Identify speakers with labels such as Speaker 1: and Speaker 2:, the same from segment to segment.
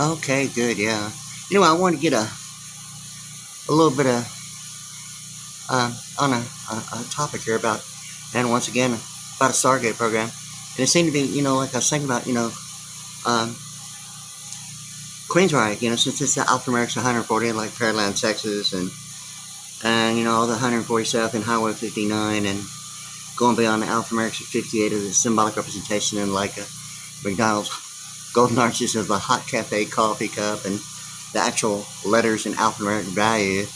Speaker 1: Okay, good, yeah. Anyway, I want to get a little bit of on a topic here about, and once again, about a Stargate program. And it seemed to be, like I was thinking about, um, Queensryche, since it's the alphanumeric 140, like Pearland, Texas, and all the 140 stuff and Highway 59, and going beyond the alphanumerics of 58 of the symbolic representation in like a McDonald's golden arches of the hot cafe coffee cup, and the actual letters in alphanumeric value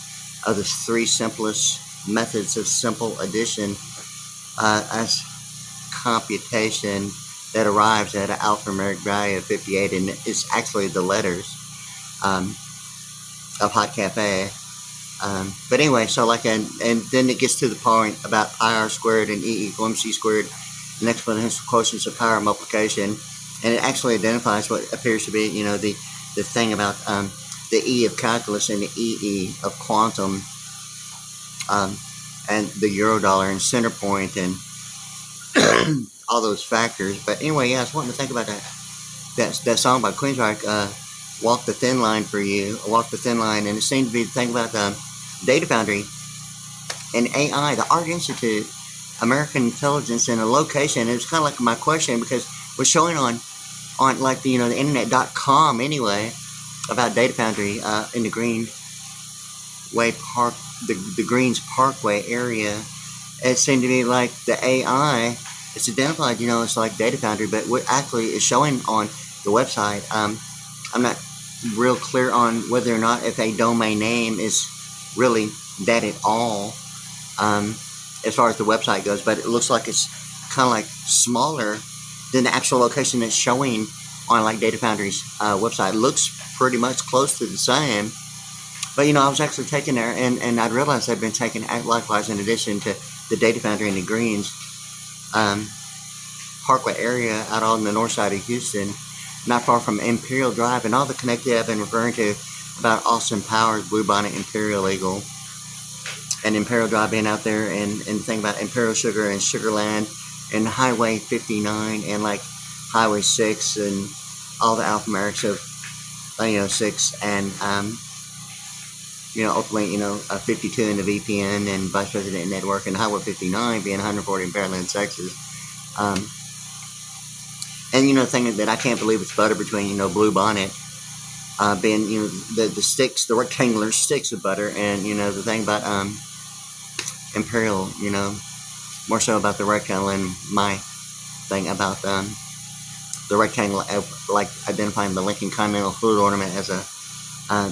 Speaker 1: of the three simplest methods of simple addition as computation that arrives at an alphanumeric value of 58, and it's actually the letters of hot cafe. But anyway, so like, and then it gets to the point about pi r squared and e equal mc squared, and exponential quotients of power multiplication, and it actually identifies what appears to be, the thing about the E of calculus and the EE of quantum, and the Eurodollar and center point and all those factors. But anyway, yeah, I was wanting to think about that song by Queensryche, Walk the Thin Line for You, Walk the Thin Line, and it seemed to be the thing about Data Foundry and AI, the Art Institute, American Intelligence, and a location. It was kind of like my question, because we're showing on like the the internet.com anyway about Data Foundry in the Greenway Park, the Greens Parkway area. It seemed to be like the AI, it's identified, it's like Data Foundry, but what actually is showing on the website, I'm not real clear on whether or not if a domain name is really that at all, as far as the website goes, but it looks like it's kind of like smaller than the actual location that's showing on like Data Foundry's website. It looks pretty much close to the same, but I was actually taken there, and I realized I'd been taken likewise in addition to the Data Foundry and the Greens Parkway area out on the north side of Houston, not far from Imperial Drive, and all the connectivity I've been referring to about Austin Powers, Blue Bonnet, Imperial Eagle, and Imperial Drive being out there, and the thing about Imperial Sugar and Sugarland and Highway 59 and like Highway 6 and all the alphanumerics of 6 and ultimately 52 in the VPN and Vice President Network, and Highway 59 being 140 in Pearland, Texas. And the thing that I can't believe it's butter between Blue Bonnet being the sticks, the rectangular sticks of butter, and the thing about Imperial, more so about the rectangle, and my thing about the rectangle of like identifying the Lincoln Continental Fluid Ornament as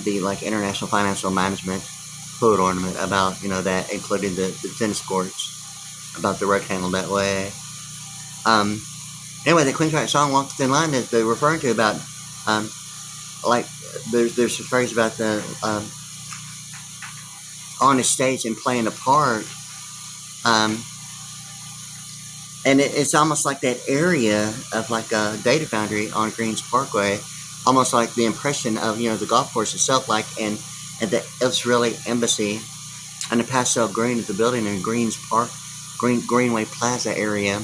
Speaker 1: the like International Financial Management Fluid Ornament, about that, including the tennis courts, about the rectangle that way. Anyway, the Queensryche song "Walk the Thin Line" that they're referring to about, like there's a phrase about the on the stage and playing a part, and it's almost like that area of like Data Foundry on Greens Parkway, almost like the impression of the golf course itself, like and the Israeli embassy and the pastel green of the building in Greens Park, Greenway Plaza area.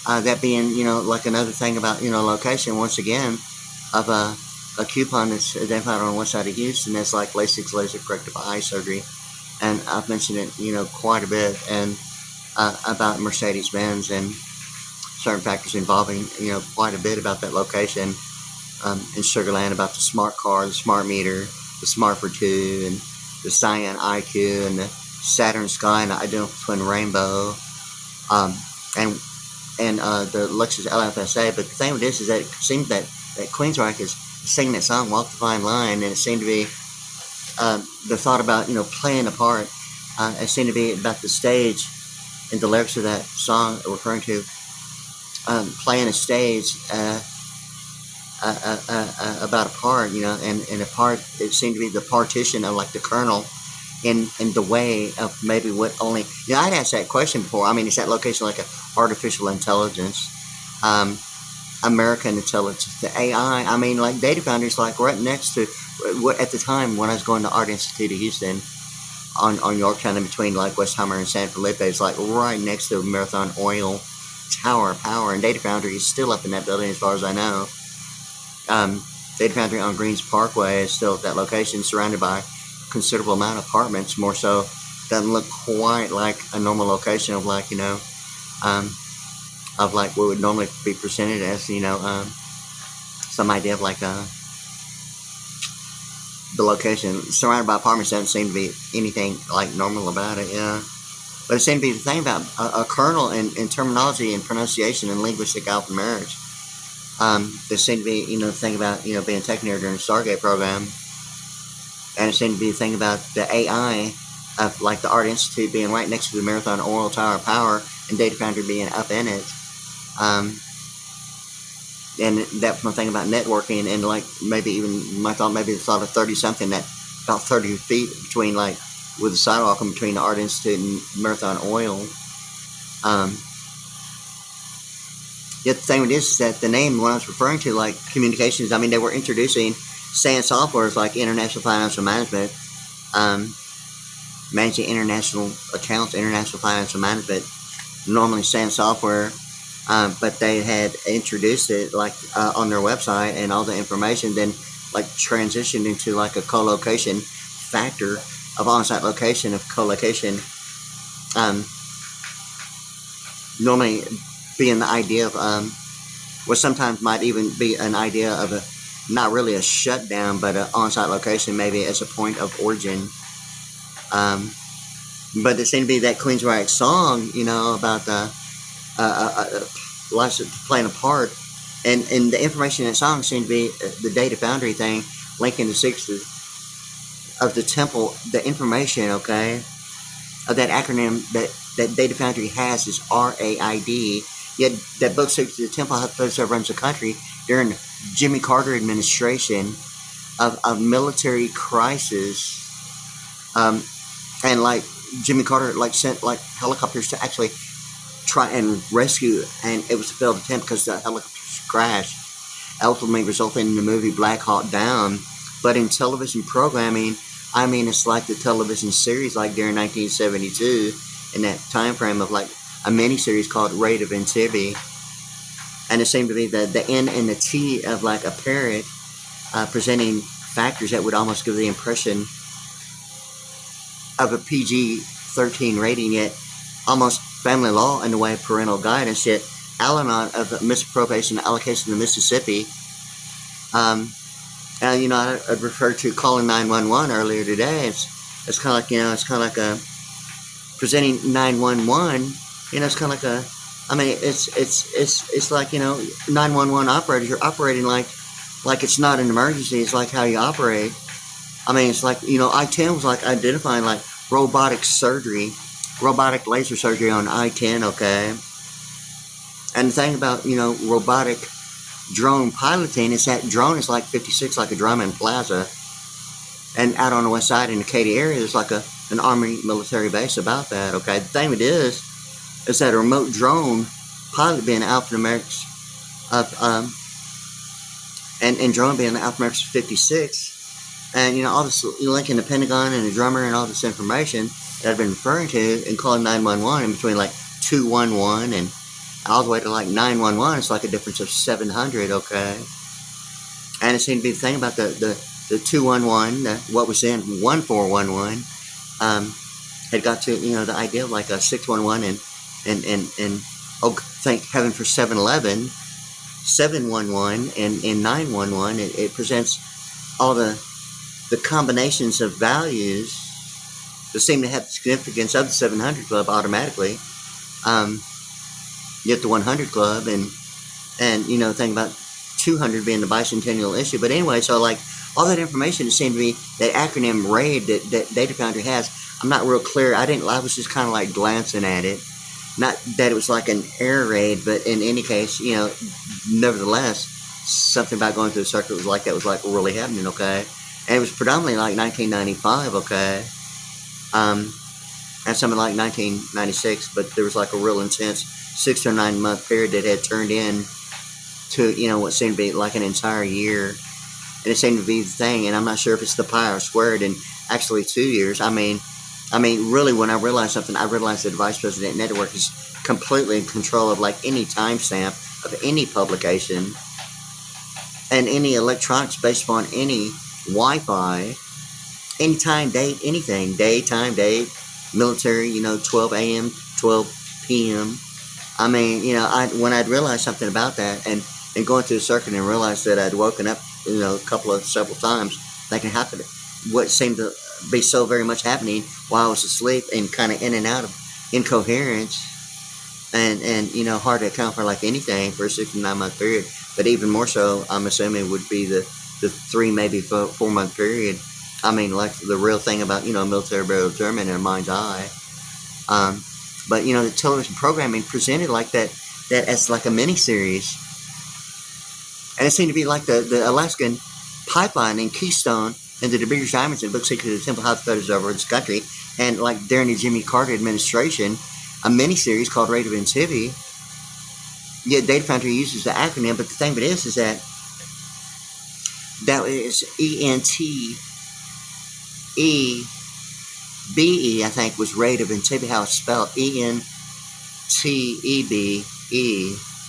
Speaker 1: That being like another thing about location once again of a coupon that's identified on one side of Houston that's like LASIK, laser corrective eye surgery, and I've mentioned it quite a bit, and about Mercedes-Benz and certain factors involving quite a bit about that location in Sugarland, about the smart car, the smart meter, the Smart for 2, and the Cyan IQ, and the Saturn Sky, and the identical twin rainbow, and the Lexus LFSA. But the thing with this is that it seems that Queensryche is singing that song "Walk the Fine Line," and it seemed to be the thought about playing a part. It seemed to be about the stage, and the lyrics of that song referring to playing a stage about a part, and a part. It seemed to be the partition of like the kernel in the way of maybe what only, I'd asked that question before. I mean, is that location like a artificial intelligence, American intelligence, the AI? I mean, like Data Foundry is like right next to what at the time when I was going to Art Institute of Houston on Yorktown, in between like Westheimer and San Felipe. It's like right next to Marathon Oil tower power, and Data Foundry is still up in that building as far as I know. Data Foundry on Greens Parkway is still at that location, surrounded by a considerable amount of apartments. More so, doesn't look quite like a normal location of like, you know, of like what would normally be presented as, you know, some idea of like the location. Surrounded by apartments doesn't seem to be anything like normal about it, yeah. But it seemed to be the thing about a kernel in terminology and pronunciation and linguistic alphanumerics. There seemed to be, you know, the thing about, you know, being taken here during the Stargate program. And it seemed to be the thing about the AI of like the Art Institute being right next to the Marathon Oil Tower of Power and Data Foundry being up in it. And that's my thing about networking, and like maybe even my thought, maybe the thought of 30 something, that about 30 feet between, like, with the sidewalk in between the Art Institute and Marathon Oil. Yet the thing with this is that the name, when I was referring to, like, communications, I mean, they were introducing SAN softwares like International Financial Management, managing international accounts, international financial management, normally SAN software, but they had introduced it like on their website, and all the information then like transitioned into like a co-location factor of on-site location of co-location, normally being the idea of what sometimes might even be an idea of a, not really a shutdown, but an on-site location maybe as a point of origin. But there seemed to be that Queensryche song, you know, about the lots of playing a part, and the information in that song seemed to be the Data Foundry thing, linking the secrets of the temple. The information, okay, of that acronym that Data Foundry has is R.A.I.D. Yet that book, Secrets of the Temple, how the runs the country during the Jimmy Carter administration of military crisis, and like Jimmy Carter like sent like helicopters to actually try and rescue, and it was a failed attempt because the helicopters crashed, ultimately resulting in the movie Black Hawk Down. But in television programming, I mean, it's like the television series like during 1972, in that time frame of like a mini-series called Raid of Entebbe. And it seemed to be the N and the T of like a parrot, presenting factors that would almost give the impression of a PG-13 rating, yet almost family law in the way of parental guidance, yet Al-Anon of misappropriation and allocation to Mississippi. And, you know, I referred to calling 911 earlier today. It's kind of like, you know, it's kind of like a presenting 911. You know, it's kind of like a, I mean, it's like, you know, 911 operators, you're operating like it's not an emergency. It's like how you operate. I mean, it's like, you know, I-10 was like identifying like robotic surgery, robotic laser surgery on I-10, okay? And the thing about, you know, robotic drone piloting is that drone is like 56, like a Drummond Plaza. And out on the west side in the Katy area, there's like an Army military base about that, okay? The thing with this is that a remote drone pilot being alphanumerics of, and drone being alphanumerics 56. And, you know, all this linking the Pentagon and the drummer and all this information that I've been referring to and calling 911 in between like 211 and all the way to like 911, it's like a difference of 700, okay? And it seemed to be the thing about the 211, what was then 1411, had got to, you know, the idea of like a 611 and oh, thank heaven for 711, 711 and 911. It presents all the combinations of values that seem to have the significance of the 700 Club automatically. Yet the 100 Club and you know, think about 200 being the bicentennial issue. But anyway, so like all that information, it seemed to be that acronym RAID that Data Foundry has. I'm not real clear. I was just kind of like glancing at it. Not that it was like an air raid, but in any case, you know, nevertheless, something about going through the circuit was like that was like really happening, okay? And it was predominantly like 1995, okay? And something like 1996, but there was like a real intense 6 or 9 month period that had turned in to, you know, what seemed to be like an entire year. And it seemed to be the thing, and I'm not sure if it's the pi or squared in actually 2 years. I mean, really, when I realized something, I realized that the Vice President Network is completely in control of like any timestamp of any publication and any electronics based upon any Wi-Fi, any time, date, anything, day, time, date, military, 12 a.m., 12 p.m. I mean, when I'd realized something about that and going through the circuit and realized that I'd woken up, several times, thinking happened, what seemed to be so very much happening while I was asleep and kind of in and out of incoherence and hard to account for like anything for a 6 to 9 month period. But even more so, I'm assuming would be the 3, maybe 4 month period. I mean, like the real thing about, military burial German in a mind's eye. But, the television programming presented like that as like a mini-series. And it seemed to be like the Alaskan pipeline and Keystone and the British Diamonds and Book Secret of the Temple House Photos over this country. And like during the Jimmy Carter administration, a mini-series called Rate of Intivity. Yeah, Data Foundry uses the acronym, but the thing of it is that is ENTEBE, I think, was Rate of Intivity, how it's spelled, ENTEBE,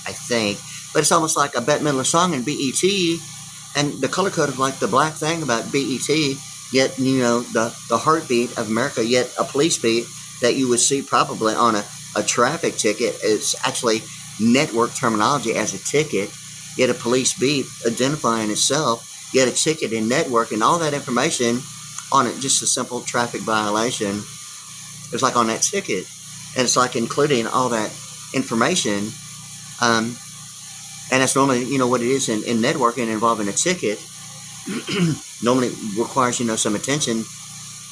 Speaker 1: I think. But it's almost like a Bette Midler song in BET, and the color code of like the black thing about BET, yet, the heartbeat of America, yet a police beat that you would see probably on a traffic ticket. It's actually network terminology as a ticket, yet a police beat identifying itself, yet a ticket in network, and all that information on it, just a simple traffic violation. It's like on that ticket, and it's like including all that information, and that's normally, what it is in networking involving a ticket. Normally requires, some attention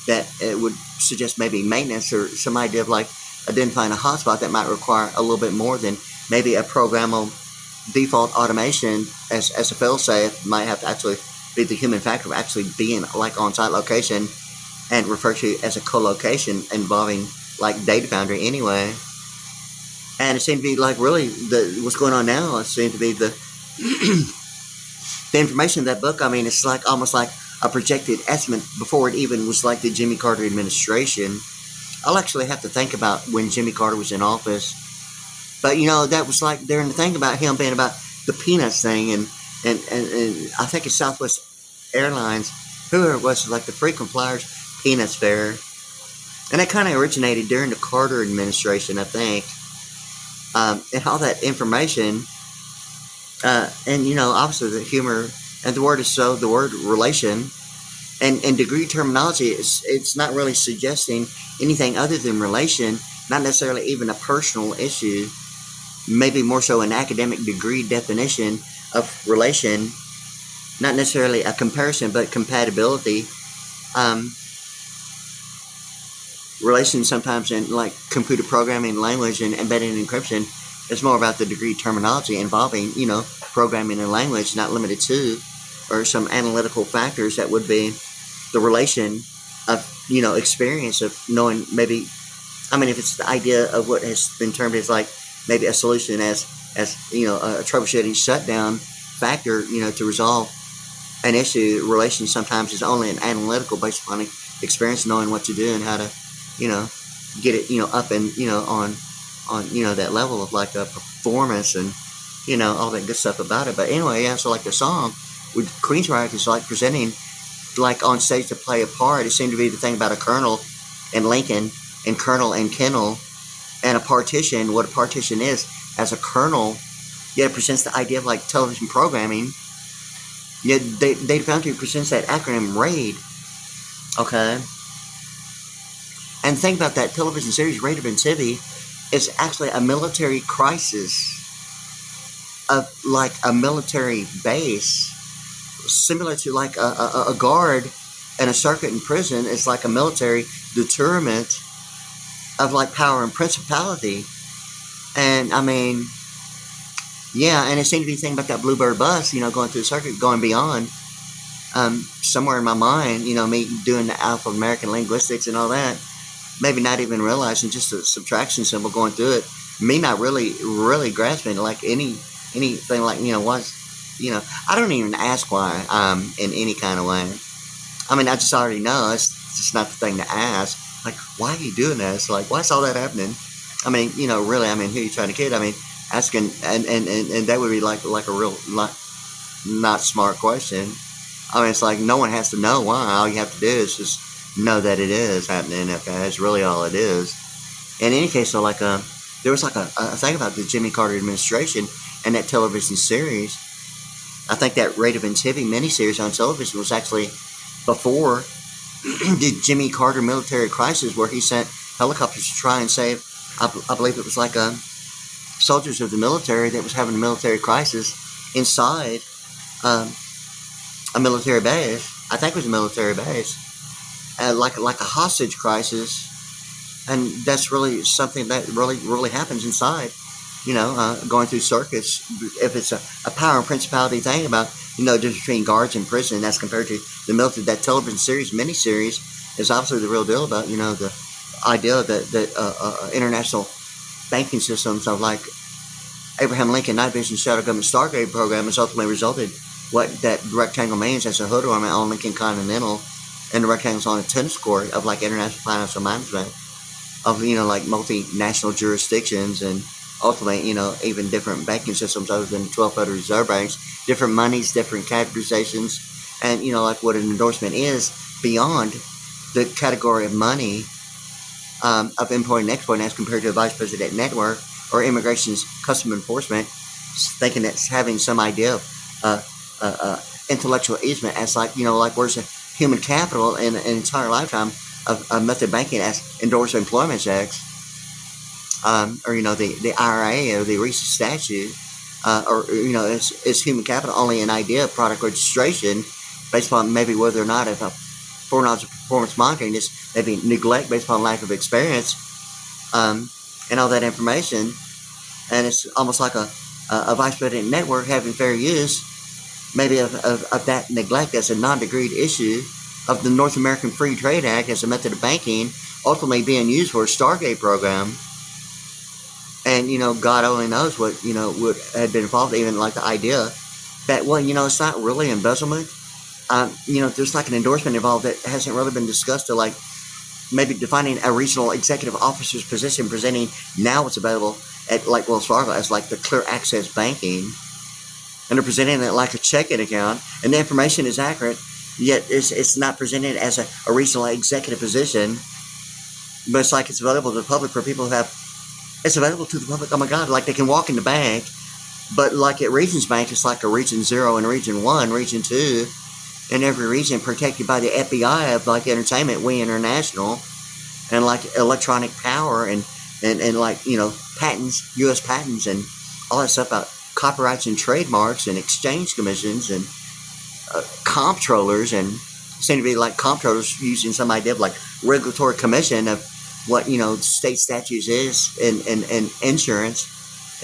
Speaker 1: that it would suggest maybe maintenance or some idea of like identifying a hotspot that might require a little bit more than maybe a programmable default automation as a fail-safe. Might have to actually be the human factor of actually being like on-site location and referred to as a co-location involving like Data Foundry anyway. And it seemed to be like really what's going on now. It seemed to be the information in that book. I mean, it's like almost like a projected estimate before it even was like the Jimmy Carter administration. I'll actually have to think about when Jimmy Carter was in office. But, that was like during the thing about him being about the peanuts thing. And I think it's Southwest Airlines, whoever it was like the frequent flyers peanuts fair. And that kind of originated during the Carter administration, I think. And all that information. And, obviously the humor and the word is so, the word relation and degree terminology, it's not really suggesting anything other than relation, not necessarily even a personal issue, maybe more so an academic degree definition of relation, not necessarily a comparison, but compatibility. Relation sometimes in like computer programming language and embedded encryption is more about the degree terminology involving, programming and language, not limited to, or some analytical factors that would be the relation of, experience of knowing maybe, I mean, if it's the idea of what has been termed as like maybe a solution as a troubleshooting shutdown factor, to resolve an issue, relation sometimes is only an analytical based upon experience, knowing what to do and how to, get it, up and, on that level of like a performance and, all that good stuff about it. But anyway, yeah, so like the song with Queensryche is like presenting like on stage to play a part. It seemed to be the thing about a Colonel and Lincoln and Colonel and Kennel and a partition. What a partition is as a kernel, yet it presents the idea of like television programming. Yet Data Foundry presents that acronym RAID. Okay. And think about that television series, Rate of Intivity, is actually a military crisis of like a military base, similar to like a guard and a circuit in prison. It's like a military deterrent of like power and principality. And I mean, yeah, and it seemed to be thinking about that Bluebird bus, going through the circuit, going beyond. Somewhere in my mind, me doing the alpha-American linguistics and all that, maybe not even realizing just a subtraction symbol going through it, me not really grasping like anything like, what's, I don't even ask why in any kind of way. I mean, I just already know. It's just not the thing to ask. Like, why are you doing this? Like, why's all that happening? I mean, really, I mean, who are you trying to kid? I mean, asking, and that would be like a real not smart question. I mean, it's like no one has to know why. All you have to do is just know that it is happening. Okay, that's really all it is. In any case, so like there was like a thing about the Jimmy Carter administration and that television series. I think that Raven TV miniseries on television was actually before the Jimmy Carter military crisis, where he sent helicopters to try and save, I believe it was like soldiers of the military that was having a military crisis inside a military base. I think it was a military base, like a hostage crisis, and that's really something that really happens inside. Going through circuits. If it's a power and principality thing about just between guards and prison, as compared to the military, that television series, miniseries, is obviously the real deal about the idea that international banking systems of like Abraham Lincoln Night Vision Shadow Government Stargate program has ultimately resulted what that rectangle means as a hood ornament on Lincoln Continental, and the rectangles on a tennis court of like international financial management of like multinational jurisdictions, and ultimately even different banking systems other than 12 Federal Reserve banks, different monies, different categorizations, and like what an endorsement is beyond the category of money of importing and exporting as compared to a vice president network or immigration's custom enforcement, thinking that's having some idea of intellectual easement as like where's the human capital in an entire lifetime of method banking as endorsed employment checks, or the IRA or the recent statute, or is human capital only an idea of product registration based upon maybe whether or not if a foreknowledge of performance monitoring is maybe neglect based upon lack of experience, and all that information, and it's almost like a vice president network having fair use maybe of that neglect as a non-degreed issue of the North American Free Trade Act as a method of banking ultimately being used for a Stargate program. And God only knows what would had been involved, even like the idea that it's not really embezzlement. There's like an endorsement involved that hasn't really been discussed, to like maybe defining a regional executive officer's position, presenting now what's available at like Wells Fargo as like the clear access banking, and they're presenting it like a checking account, and the information is accurate, yet it's not presented as a regional executive position, but it's like it's available to the public for people who have. It's available to the public. Oh my God! Like they can walk in the bank, but like at Regions Bank, it's like a Region 0 and Region 1, Region 2, and every region protected by the FBI of like entertainment, We International, and like electronic power and like patents, U.S. patents, and all that stuff about copyrights and trademarks and exchange commissions and comptrollers, and seem to be like comptrollers using some idea of like regulatory commission of what state statutes is and insurance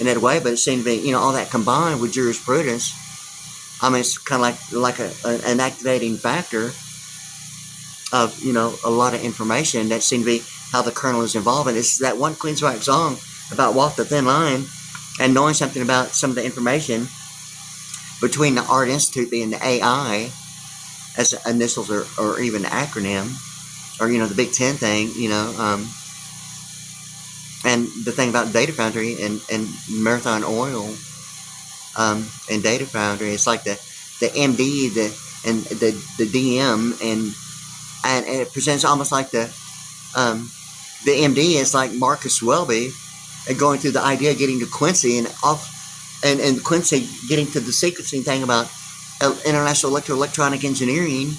Speaker 1: in that way, but it seemed to be all that combined with jurisprudence. I mean, it's kind of like an activating factor of a lot of information that seemed to be how the kernel is involved. And it's that one Queensryche song about Walk the Thin Line and knowing something about some of the information between the Art Institute being the AI as initials or even acronym, or the Big Ten thing, and the thing about Data Foundry and Marathon Oil, and Data Foundry, it's like the MD, the DM, and it presents almost like the MD is like Marcus Welby, and going through the idea of getting to Quincy and Quincy getting to the sequencing thing about international electronic engineering.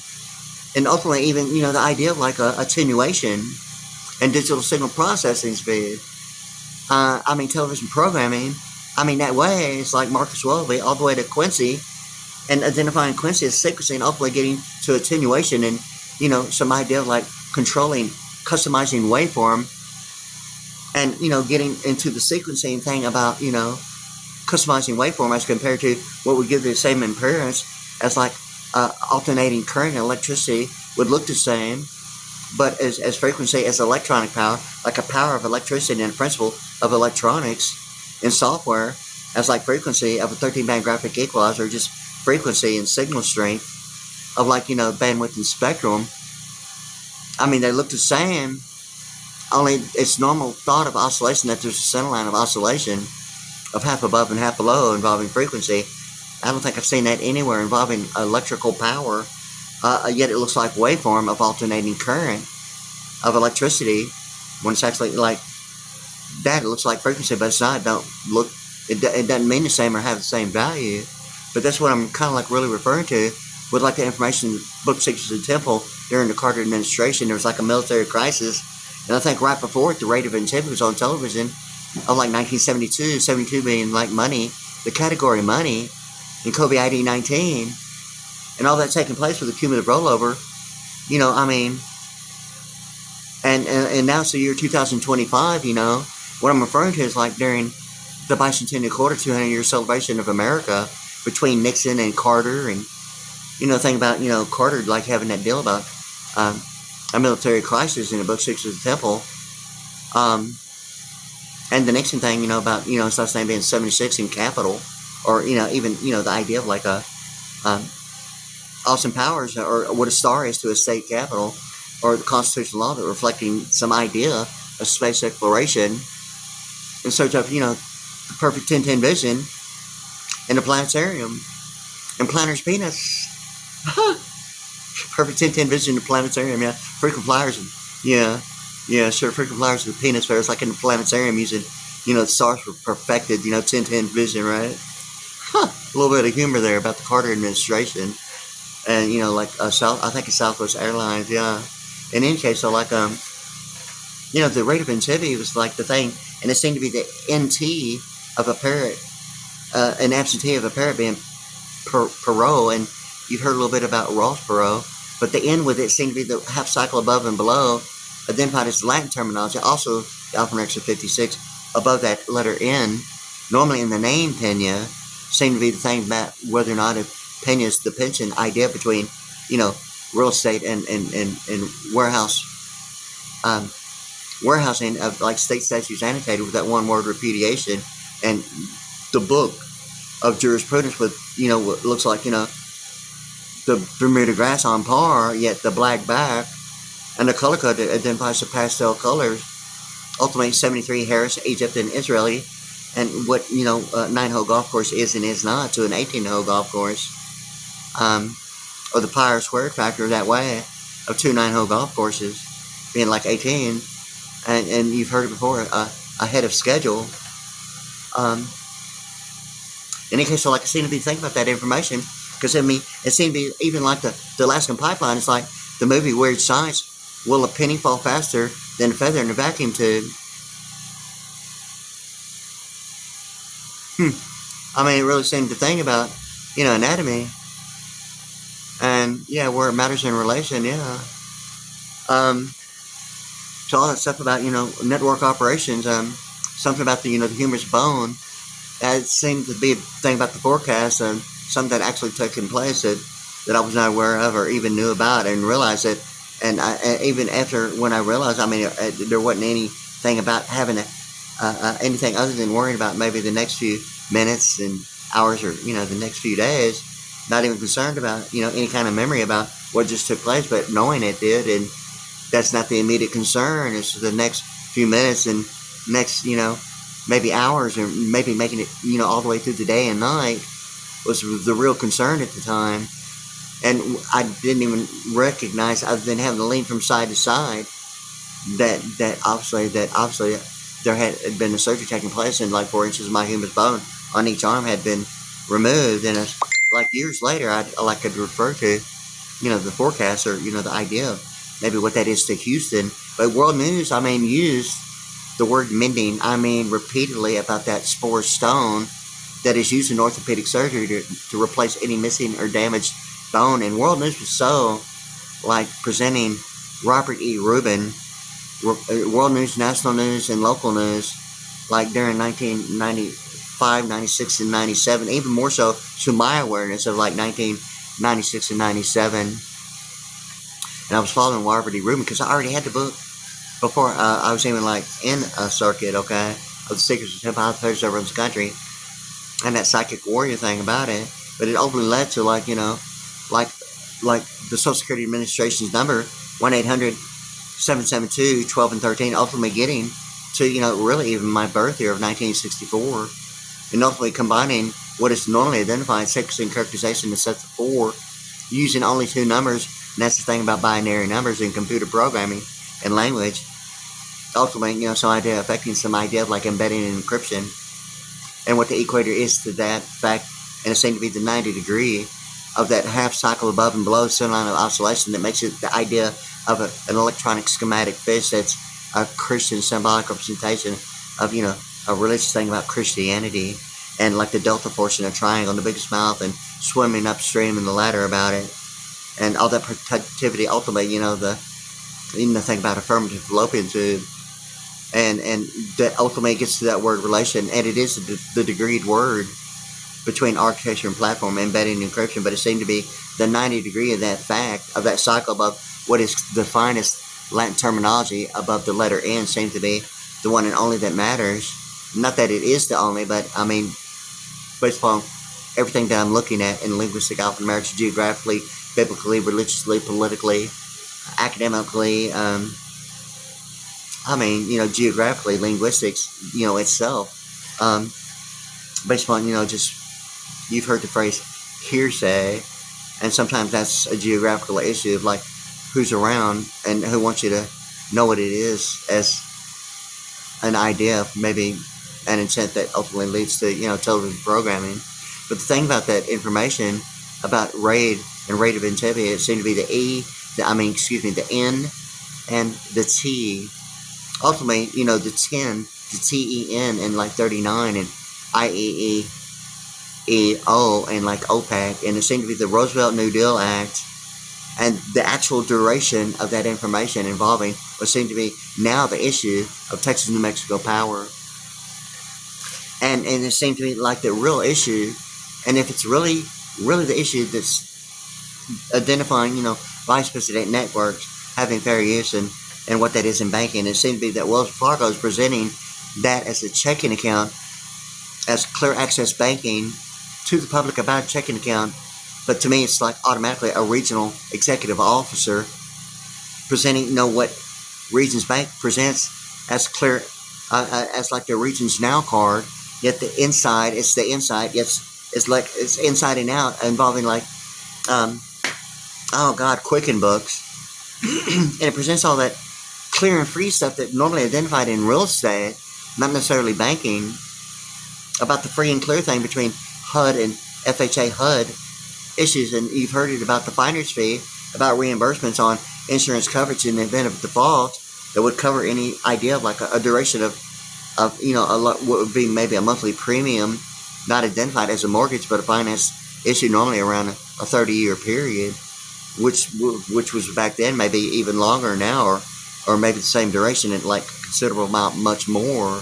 Speaker 1: And ultimately, even the idea of like attenuation and digital signal processing speed. Television programming. That way, it's like Marcus Welby all the way to Quincy, and identifying Quincy as sequencing, ultimately getting to attenuation and some idea of like controlling, customizing waveform, and getting into the sequencing thing about customizing waveform as compared to what would give the same appearance as like alternating current and electricity would look the same, but as frequency as electronic power, like a power of electricity and a principle of electronics in software, as like frequency of a 13-band graphic equalizer, just frequency and signal strength of like bandwidth and spectrum. They look the same, only it's normal thought of oscillation that there's a center line of oscillation of half above and half below involving frequency. I don't think I've seen that anywhere involving electrical power. Yet it looks like waveform of alternating current of electricity when it's actually like that. It looks like frequency, but it's not. It doesn't mean the same or have the same value. But that's what I'm kind of like really referring to with like the information book Secrets of the Temple during the Carter administration. There was like a military crisis, and I think right before it, the rate of intent was on television of like 1972, 72 being like money, the category money in COVID-19, and all that taking place with the cumulative rollover. You know, I mean, and now it's the year 2025. You know, what I'm referring to is like during the bicentennial quarter 200-year celebration of America between Nixon and Carter, and you know, think about, you know, Carter like having that deal about a military crisis in the book Six of the Temple, and the Nixon thing, you know, about, you know, his last name being 76 in capital, or you know, even, you know, the idea of like a Austin Powers, or what a star is to a state capital, or the constitutional law that reflecting some idea of space exploration in search of, you know, the perfect 10-10 vision in the planetarium and Planner's penis. Perfect 10-10 vision in the planetarium, yeah. Frequent flyers, yeah, sure. Frequent flyers with penis fairs, like in the planetarium, using, you know, the stars were perfected, you know, 10-10 vision, right? A little bit of humor there about the Carter administration, and you know, like I think it's Southwest Airlines, yeah. In any case, so like you know, the rate of intensity was like the thing, and it seemed to be the NT of a parrot, an absentee of a parrot being Perot, and you've heard a little bit about Ross Perot, but the N with it seemed to be the half cycle above and below, identified as Latin terminology. Also, the alphanumerics of 56 above that letter N, normally in the name Pena, seemed to be the thing about whether or not Pena is the pension idea between, you know, real estate and warehousing of like state statutes annotated with that one word repudiation, and the book of jurisprudence with, you know, what looks like, you know, the Bermuda grass on par, yet the black back, and the color code that identifies the pastel colors, ultimately 73 Harris, Egypt, and Israeli, and what, you know, 9-hole golf course is and is not to an 18-hole golf course, or the pi squared factor that way of 2 9-hole golf courses being like 18, and you've heard it before, ahead of schedule. In any case, so like I seem to be thinking about that information, because I mean, it seemed to be even like the Alaskan pipeline. It's like the movie Weird Science. Will a penny fall faster than a feather in a vacuum tube? I mean, it really seemed to think about, you know, anatomy, and yeah, where it matters in relation, yeah. So all that stuff about, you know, network operations, something about the, you know, the humerus bone. It seemed to be a thing about the forecast, and something that actually taken place that I was not aware of or even knew about, and realized it. And even after, when I realized, I mean, there wasn't anything about having anything other than worrying about maybe the next few minutes and hours, or, you know, the next few days. Not even concerned about, you know, any kind of memory about what just took place, but knowing it did, and that's not the immediate concern. It's the next few minutes and next, you know, maybe hours, or maybe making it, you know, all the way through the day and night was the real concern at the time. And I didn't even recognize, other than having to lean from side to side, that obviously there had been a surgery taking place, and like 4 inches of my humerus bone on each arm had been removed. And like years later, I could refer to, you know, the forecast, or, you know, the idea of maybe what that is to Houston. But World News, I mean, used the word mending, I mean, repeatedly about that spore stone that is used in orthopedic surgery to replace any missing or damaged bone. And World News was so like presenting Robert E. Rubin, World News, National News, and local news, like during 1995, 96, and 97, even more so to my awareness of like 1996 and 97. And I was following Robert E. Rubin because I already had the book before I was even like in a circuit, okay, of the Secrets of the Temple, how the runs the country, and that psychic warrior thing about it. But it ultimately led to, like, you know, like the Social Security Administration's number, 1-800 772, 12, and 13, ultimately getting to, really even my birth year of 1964, and ultimately combining what is normally identified secrecy and characterization in sets of 4, using only 2 numbers, and that's the thing about binary numbers in computer programming and language. Ultimately, some idea affecting some idea of like embedding and encryption, and what the equator is to that fact, and it seemed to be the 90 degree of that half cycle above and below center line of oscillation that makes it the idea of an electronic schematic fish that's a Christian symbolic representation of, a religious thing about Christianity, and like the delta portion of triangle and the biggest mouth and swimming upstream in the ladder about it, and all that protectivity, ultimately, the thing about affirmative fallopian tube, and that ultimately gets to that word relation, and it is the degreed word between architecture and platform, embedding encryption, but it seemed to be the 90 degree of that fact, of that cycle above what is the finest Latin terminology above the letter N, seems to be the one and only that matters. Not that it is the only, but I mean, based upon everything that I'm looking at in linguistic alphanumerics, geographically, biblically, religiously, politically, academically, geographically, linguistics, itself, based upon, just, you've heard the phrase hearsay, and sometimes that's a geographical issue of like who's around and who wants you to know what it is as an idea, maybe an intent that ultimately leads to, television programming. But the thing about that information about RAID and rate of entropy, it seemed to be the the N and the T. Ultimately, the 10, the TEN and like 39 and IEEO and like OPEC, and it seemed to be the Roosevelt New Deal Act, and the actual duration of that information involving what seemed to be now the issue of Texas New Mexico power, and it seemed to be like the real issue. And if it's really the issue that's identifying bispecific networks having fair use and what that is in banking, it seemed to be that Wells Fargo is presenting that as a checking account, as clear access banking to the public about a checking account. But to me, it's like automatically a regional executive officer presenting, what Regions Bank presents as clear, as like the Regions Now card. Yet the inside, it's the inside. Yet it's like it's inside and out, involving like, Quicken books, and it presents all that clear and free stuff that normally identified in real estate, not necessarily banking, about the free and clear thing between HUD and FHA HUD issues. And you've heard it about the finder's fee, about reimbursements on insurance coverage in the event of default that would cover any idea of like a duration of what would be maybe a monthly premium, not identified as a mortgage, but a finance issue normally around a 30-year period, which was back then maybe even longer now, or maybe the same duration at like considerable amount, much more,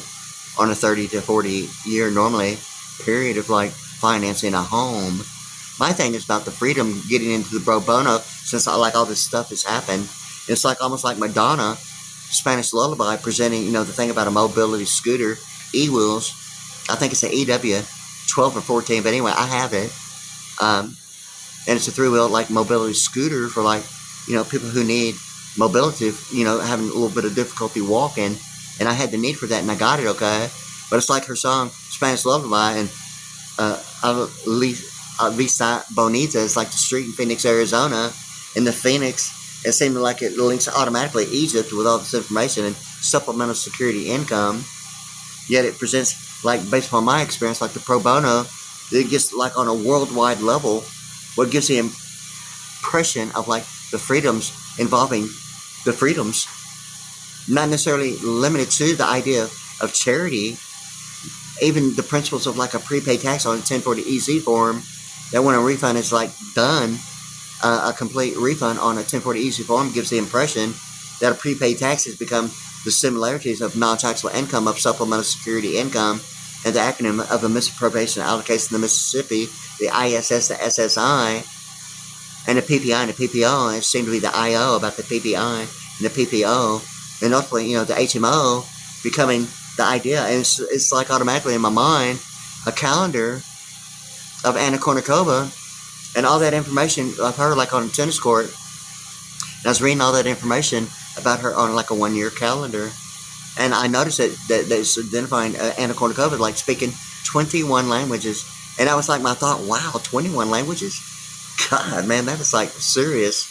Speaker 1: on a 30 to 40 year normally period of like financing a home. My thing is about the freedom getting into the pro bono, since like all this stuff has happened. It's like almost like Madonna, Spanish Lullaby, presenting the thing about a mobility scooter, e-wheels. I think it's an EW 12 or 14, but anyway, I have it, and it's a 3-wheel like mobility scooter for like people who need mobility, having a little bit of difficulty walking. And I had the need for that, and I got it, okay? But it's like her song, Spanish Lullaby, and Vista Bonita is like the street in Phoenix, Arizona. And the Phoenix, it seemed like it links automatically Egypt with all this information and supplemental security income. Yet it presents, like, based upon my experience, like the pro bono, it gets like on a worldwide level, what gives the impression of like the freedoms involving the freedoms, not necessarily limited to the idea of charity, even the principles of like a prepaid tax on a 1040EZ form, that when a refund is like done, a complete refund on a 1040EZ form gives the impression that a prepaid tax has become the similarities of non-taxable income, of supplemental security income, and the acronym of a misappropriation allocation in Mississippi, the ISS, the SSI, and the PPI and the PPO. It seemed to be the IO about the PPI and the PPO, and ultimately, the HMO becoming the idea. And it's like automatically in my mind a calendar of Anna Kournikova and all that information of her like on a tennis court. And I was reading all that information about her on like a 1 year calendar. And I noticed that it's identifying Anna Kournikova like speaking 21 languages. And that was like my thought, wow, 21 languages? God, man, that is like serious,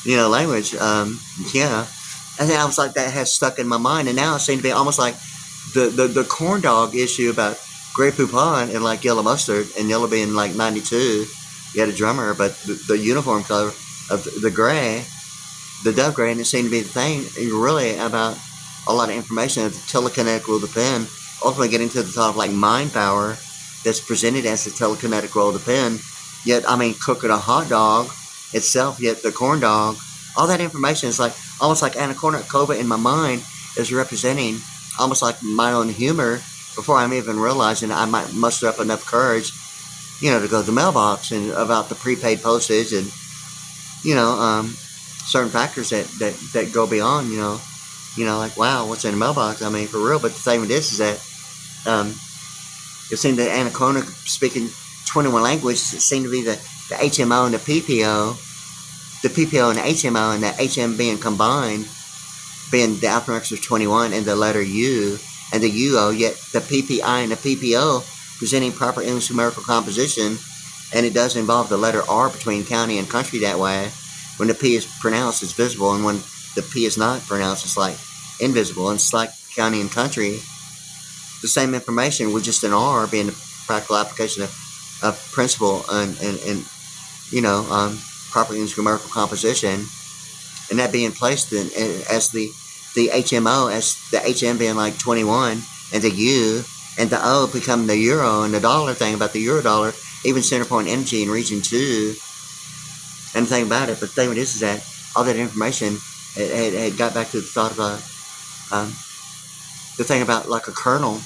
Speaker 1: language. Yeah. And then I was like, that has stuck in my mind. And now it seems to be almost like the corn dog issue about Grey Poupon and like yellow mustard, and yellow being like 92. You had a drummer, but the uniform color of the gray, the dove gray, and it seemed to be the thing really about a lot of information of the telekinetic rule of the pen, ultimately getting to the thought of like mind power that's presented as the telekinetic role of the pen. Yet, I mean, cooking a hot dog itself, yet the corn dog, all that information is like almost like Anna Kournikova in my mind is representing almost like my own humor before I'm even realizing I might muster up enough courage, to go to the mailbox and about the prepaid postage and, certain factors that go beyond, like, wow, what's in the mailbox? I mean, for real. But the thing with this is that it seemed that Anna Kournikova speaking 21 languages, it seemed to be the HMO and the PPO, the PPO and the HMO, and the HM being combined, being the alphanumerics of 21 and the letter U and the UO, yet the PPI and the PPO presenting proper English numerical composition, and it does involve the letter R between county and country that way. When the P is pronounced, it's visible, and when the P is not pronounced, it's like invisible, and it's like county and country. The same information with just an R being the practical application of principle and proper English numerical composition, and that being placed in as the HMO, as the HM being like 21, and the U and the O become the euro, and the dollar thing about the euro dollar, even center point energy in region 2. And the thing about it, but the thing with this is that all that information it got back to the thought of the thing about like a kernel,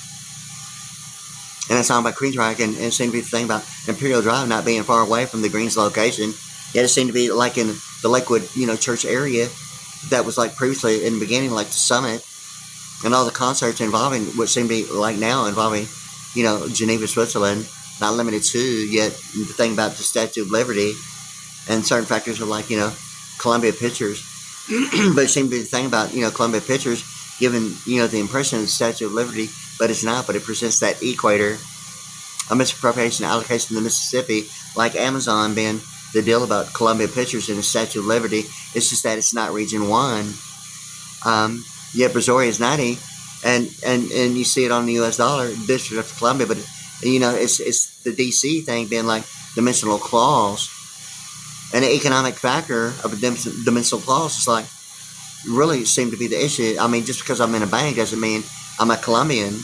Speaker 1: and that song by Queensryche, and it seemed to be the thing about Imperial Drive not being far away from the Greens location. Yet it seemed to be like in the Lakewood, church area that was like previously in the beginning, like the Summit, and all the concerts involving what seemed to be like now involving, Geneva, Switzerland, not limited to. Yet the thing about the Statue of Liberty and certain factors are like, Columbia Pictures. But it seemed to be the thing about, Columbia Pictures giving, the impression of the Statue of Liberty, but it's not, but it presents that equator, a misappropriation allocation to the Mississippi, like Amazon being the deal about Columbia Pictures and the Statue of Liberty. It's just that it's not region 1. Yet Brazoria is 90, and you see it on the U.S. dollar, District of Columbia, but, it's the DC thing being like dimensional clause. And the economic factor of a dimensional clause is like, really seemed to be the issue. I mean, just because I'm in a bank doesn't mean I'm a Colombian.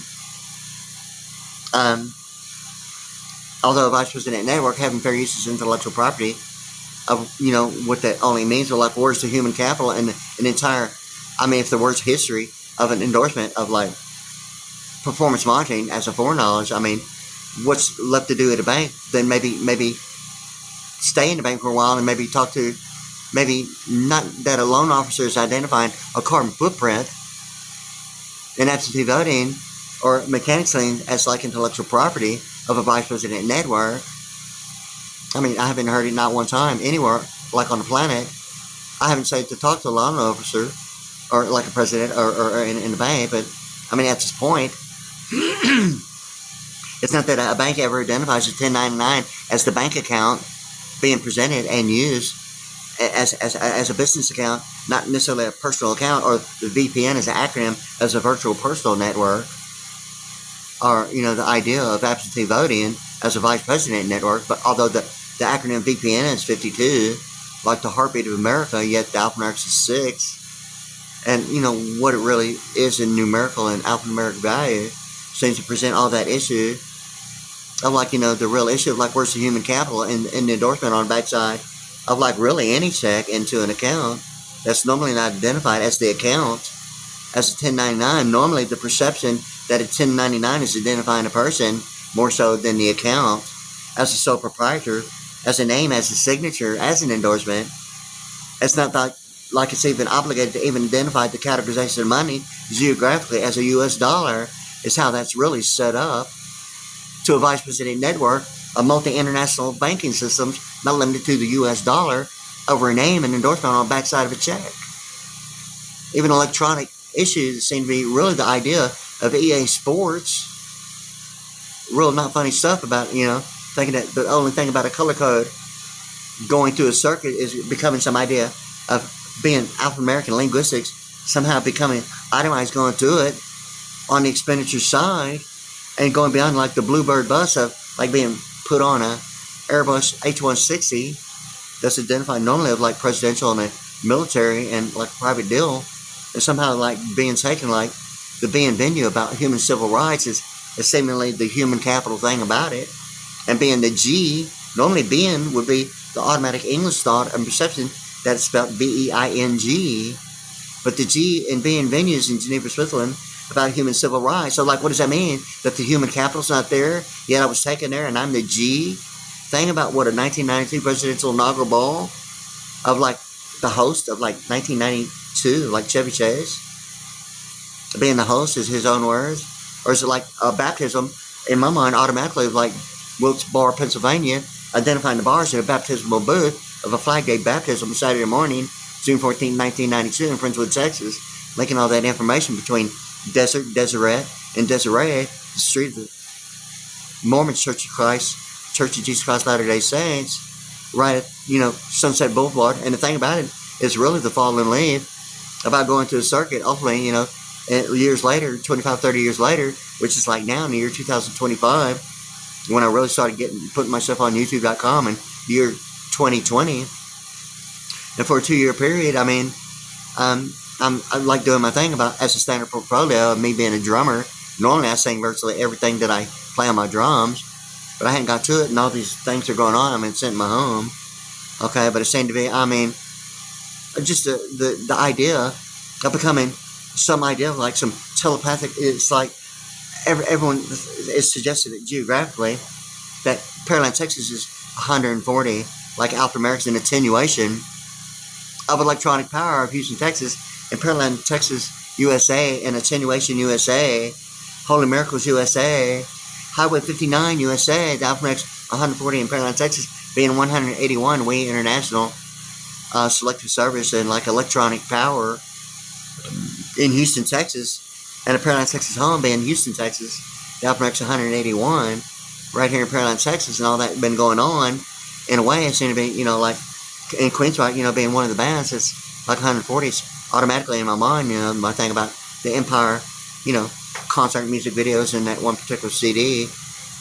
Speaker 1: Although Vice President Network having fair use of intellectual property, of what that only means, or like where's the human capital and an entire, I mean, if the word's history of an endorsement of like performance monitoring as a foreknowledge, I mean, what's left to do at a bank? Then maybe stay in the bank for a while and maybe talk to, maybe not that a loan officer is identifying a carbon footprint in absentee voting or mechanics lien as like intellectual property of a vice president network. I mean, I haven't heard it not one time anywhere, like on the planet. I haven't said to talk to a loan officer or like a president or in the bank, but I mean, at this point, it's not that a bank ever identifies a 1099 as the bank account being presented and used as a business account, not necessarily a personal account, or the VPN as an acronym as a virtual personal network, or the idea of absentee voting as a vice president network. But although the acronym VPN is 52, like the heartbeat of America, yet the alphanumerics is 6, and what it really is in numerical and alphanumeric value seems to present all that issue of like the real issue of like where's the human capital in the endorsement on the backside of like really any check into an account that's normally not identified as the account as a 1099. Normally the perception that a 1099 is identifying a person more so than the account as a sole proprietor, as a name, as a signature, as an endorsement. It's not like it's even obligated to even identify the categorization of money geographically as a US dollar, is how that's really set up to a vice president network of multi-international banking systems, not limited to the US dollar, over a name and endorsement on the backside of a check. even electronic issues seem to be really the idea of EA Sports. Real not funny stuff about, thinking that the only thing about a color code going through a circuit is becoming some idea of being alphanumeric linguistics, somehow becoming itemized going through it on the expenditure side, and going beyond like the Bluebird bus of like being put on a Airbus H-160 that's identified normally of like presidential and a military and like private deal, and somehow like being taken like the being venue about human civil rights is seemingly the human capital thing about it, and being the G, normally being would be the automatic English thought and perception that it's spelled B-E-I-N-G, but the G in being venues in Geneva, Switzerland, about human civil rights. So like, what does that mean? That the human capital's not there, yet I was taken there and I'm the G? Thing about what a 1992 presidential inaugural ball of like the host of like 1992, like Chevy Chase, being the host is his own words? Or is it like a baptism, in my mind, automatically of like Wilkes Barre, Pennsylvania, identifying the bars in a baptismal booth of a Flag Day baptism Saturday morning, June 14, 1992 in Friendswood, Texas, linking all that information between Desert, Deseret, and Desiree, the street of the Mormon Church of Christ, Church of Jesus Christ Latter-day Saints, right at, Sunset Boulevard. And the thing about it is really the fallen leaf about going to a circuit, ultimately, years later, 25, 30 years later, which is like now in the year 2025, when I really started putting myself on YouTube.com in the year 2020. And for a 2-year period, I like doing my thing about as a standard portfolio of me being a drummer. Normally I sing virtually everything that I play on my drums, but I hadn't got to it, and all these things are going on. I'm sitting in my home. Okay, but it seemed to be, just the idea of becoming some idea of like some telepathic, it's like everyone is suggested that geographically that Pearland, Texas is 140, like alphanumeric, an attenuation of electronic power of Houston, Texas, and Pearland, Texas, USA, and attenuation USA, Holy Miracles USA, Highway 59 USA, the alphanumeric 140 in Pearland, Texas, being 181 WE International selective service and like electronic power in Houston, Texas, and a Pearland, Texas home being Houston, Texas, the alphanumeric 181 right here in Pearland, Texas, and all that been going on. In a way, it seemed to be, like in Queensryche, being one of the bands that's like 140s automatically in my mind, my thing about the Empire, concert music videos in that one particular CD,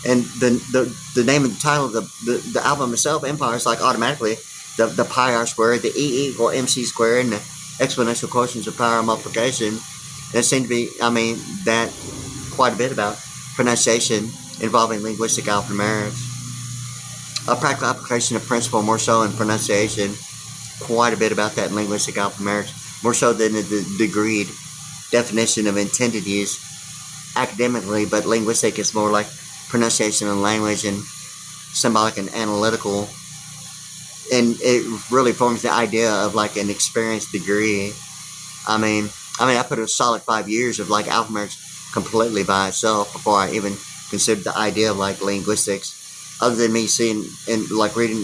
Speaker 1: and the name of the title of the album itself, Empire, is like automatically the pi r squared, the E equal MC squared, and the exponential quotients of power multiplication. And it seemed to be, that quite a bit about pronunciation involving linguistic alphanumerics. A practical application of principle, more so in pronunciation, quite a bit about that in linguistic alphanumerics, more so than the degreed definition of intended use academically, but linguistic is more like pronunciation and language and symbolic and analytical, and it really forms the idea of like an experienced degree. I put a solid 5 years of like alphanumerics completely by itself before I even considered the idea of like linguistics. Other than me seeing and like reading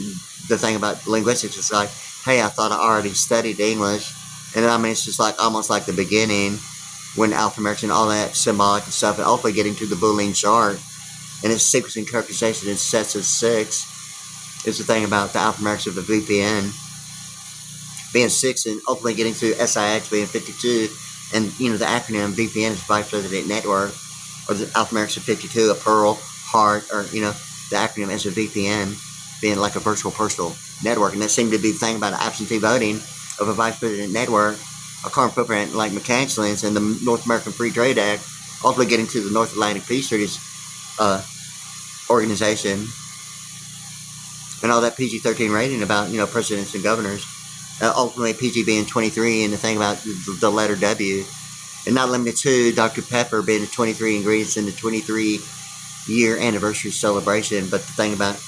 Speaker 1: the thing about linguistics, it's like, hey, I thought I already studied English, and it's just like almost like the beginning when alphanumerics and all that symbolic and stuff, and ultimately getting to the Boolean chart and its sequencing characterization in sets of 6 is the thing about the alphanumerics of the VPN being 6 and ultimately getting to SIX being 52, and the acronym VPN is Vice President Network, or the alphanumerics of 52, a Perl, Heart, or the acronym as a VPN being like a virtual personal network. And that seemed to be the thing about absentee voting of a Vice President Network, a carbon footprint like mechanics lens, and the North American Free Trade Act, ultimately getting to the North Atlantic Peace Treaties organization, and all that PG-13 rating about presidents and governors, ultimately PG being 23, and the thing about the letter W, and not limited to Dr. Pepper being the 23 ingredients in the 23-year anniversary celebration, but the thing about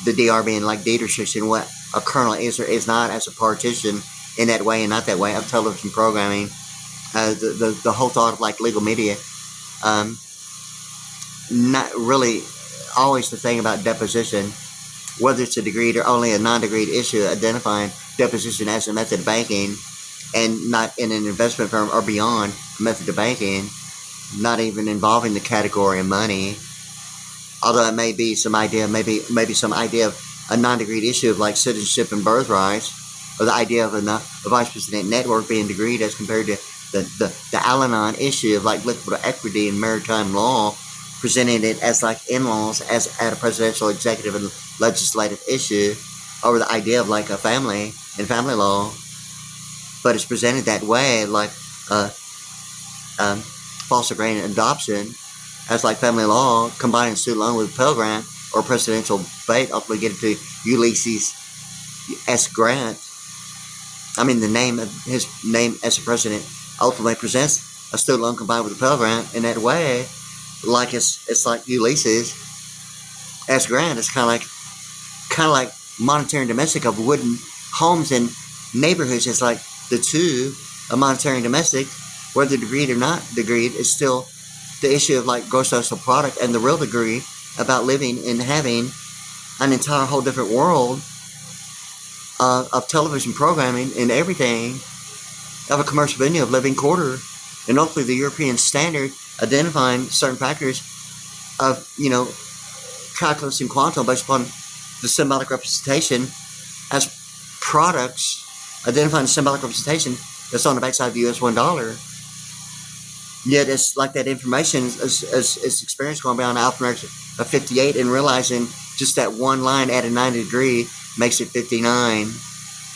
Speaker 1: the DR being like dictatorship and what a kernel is or is not as a partition in that way and not that way of television programming, the whole thought of like legal media, not really always the thing about deposition, whether it's a degreed or only a non-degreed issue, identifying deposition as a method of banking, and not in an investment firm or beyond method of banking, not even involving the category of money. Although it may be some idea, maybe some idea of a non-degreed issue of like citizenship and birthrights, or the idea of a vice president network being degreed as compared to the Al-Anon issue of like liquid equity and maritime law, presenting it as like in-laws as at a presidential, executive, and legislative issue, over the idea of like a family and family law, but it's presented that way, like foster grant adoption as like family law, combining student loan with Pell Grant or presidential bait, ultimately get it to Ulysses S. Grant. I mean, his name as a president ultimately presents a student loan combined with a Pell Grant in that way, like it's like Ulysses S. Grant. It's kind of like monetary and domestic of wooden homes and neighborhoods. It's like the two, a monetary and domestic, whether degreed or not degreed, is still the issue of like gross national product, and the real degree about living and having an entire whole different world of television programming and everything, of a commercial venue of living quarter, and hopefully the European standard identifying certain factors of, calculus and quantum based upon the symbolic representation as products, identifying the symbolic representation that's on the backside of the US $1. Yet it's like that information is experience going beyond alphanumeric of 58 and realizing just that one line at a 90 degree makes it 59.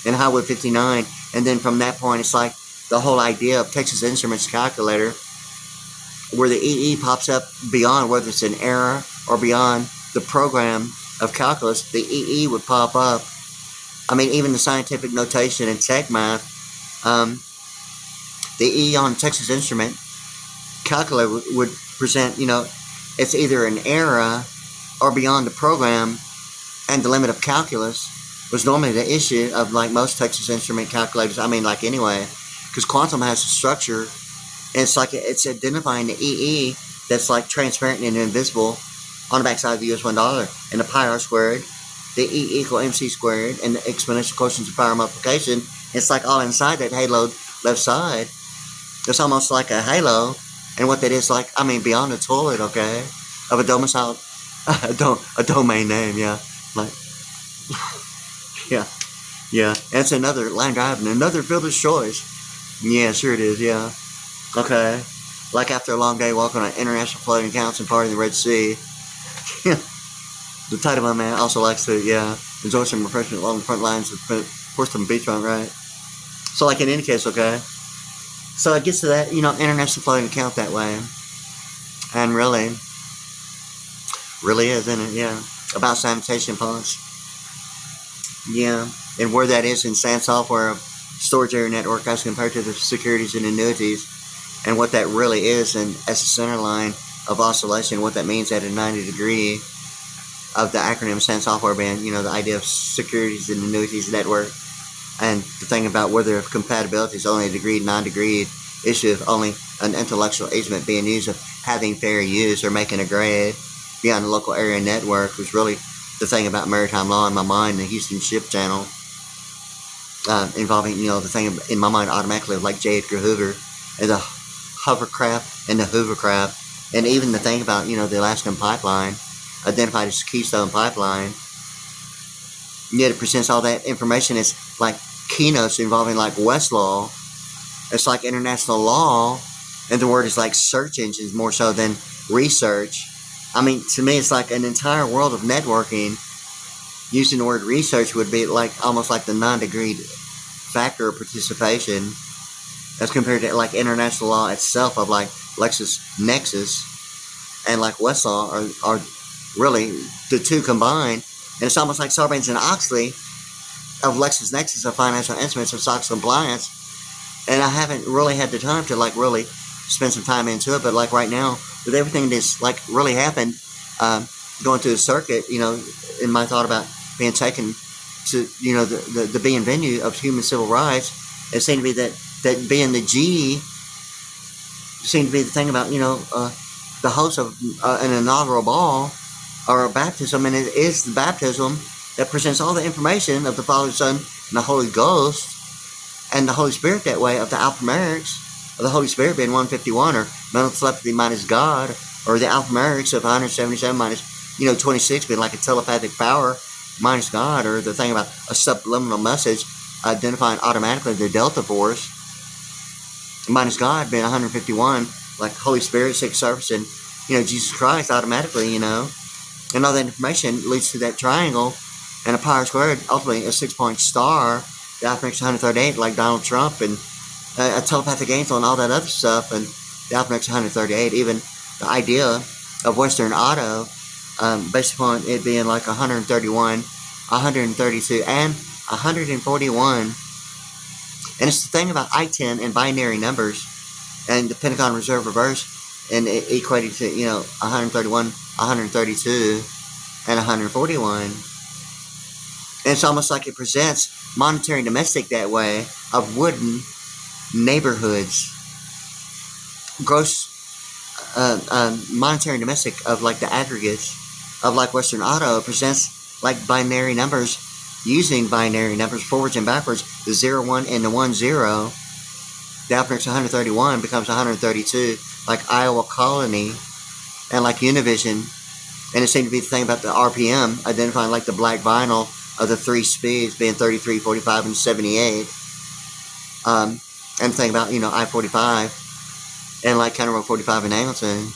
Speaker 1: And how would 59? And then from that point, it's like the whole idea of Texas Instruments calculator, where the EE pops up beyond whether it's an error or beyond the program of calculus, the EE would pop up. I mean, even the scientific notation and tech math, the EE on Texas Instrument calculator would present, it's either an error or beyond the program, and the limit of calculus was normally the issue of like most Texas Instrument calculators. I mean, like anyway, because quantum has a structure, and it's like it's identifying the EE that's like transparent and invisible on the backside of the US $1, and the pi r squared, the E equal MC squared, and the exponential quotients of power multiplication. It's like all inside that halo left side. It's almost like a halo. And what that is like, I mean, beyond the toilet, okay, of a domicile, a domain name, yeah, like, yeah, that's another line drive and another fielder's choice. Yeah, sure it is, yeah, okay, like after a long day walking on international floating accounts and partying in the Red Sea, the title of my man also likes to, enjoy some refreshment along the front lines of Portsmouth beachfront, right? So like in any case, okay. So it gets to that, international floating account that way. And really is, isn't it? Yeah. About sanitation ponds. Yeah. And where that is in SAN software of storage area network as compared to the securities and annuities. And what that really is, and as a center line of oscillation, what that means at a 90 degree of the acronym SAN software band, the idea of securities and annuities network. And the thing about whether compatibility is only a degree, non-degree issue of only an intellectual agent being used of having fair use or making a grade beyond the local area network was really the thing about maritime law in my mind, the Houston Ship Channel, involving, the thing in my mind automatically of like J. Edgar Hoover and the hovercraft and the Hoovercraft, and even the thing about, the Alaskan pipeline, identified as Keystone Pipeline. Yet it presents all that information as like keynotes involving like Westlaw. It's like international law, and the word is like search engines more so than research. I mean, to me, it's like an entire world of networking. Using the word research would be like almost like the non-degreed factor of participation as compared to like international law itself of like LexisNexis and like Westlaw are really the two combined. And it's almost like Sarbanes-Oxley of LexisNexis of financial instruments of SOX compliance. And I haven't really had the time to like really spend some time into it. But like right now, with everything that's like really happened, going through the circuit, in my thought about being taken to, the being venue of human civil rights, it seemed to be that being the G seemed to be the thing about, the host of an inaugural ball or a baptism, and it is the baptism that presents all the information of the Father, Son, and the Holy Ghost And the Holy Spirit that way of the alphanumerics of the Holy Spirit being 151, or mental telepathy minus God, or the alphanumerics of 177 minus 26 being like a telepathic power minus God, or the thing about a subliminal message identifying automatically the Delta Force minus God being 151, like Holy Spirit, Sixth Surface, and Jesus Christ automatically, and all that information leads to that triangle and a pi squared, ultimately a 6-point star, the alphanumerics 138, like Donald Trump, and a telepathic angel and all that other stuff, and the alphanumerics 138, even the idea of Western Auto, based upon it being like 131, 132, and 141. And it's the thing about I-10 and binary numbers and the Pentagon Reserve Reverse, and it equating to 131, 132, and 141. And it's almost like it presents monetary domestic that way of wooden neighborhoods, gross monetary domestic of like the aggregates of like Western Auto presents like binary numbers, using binary numbers forwards and backwards, the 0, 1, and the 1, 0. The alphanumerics 131 becomes 132, like Iowa Colony and like Univision. And it seemed to be the thing about the RPM, identifying like the black vinyl of the 3 speeds being 33, 45, and 78. And the thing about, I-45 and like County Road 45 in Angleton.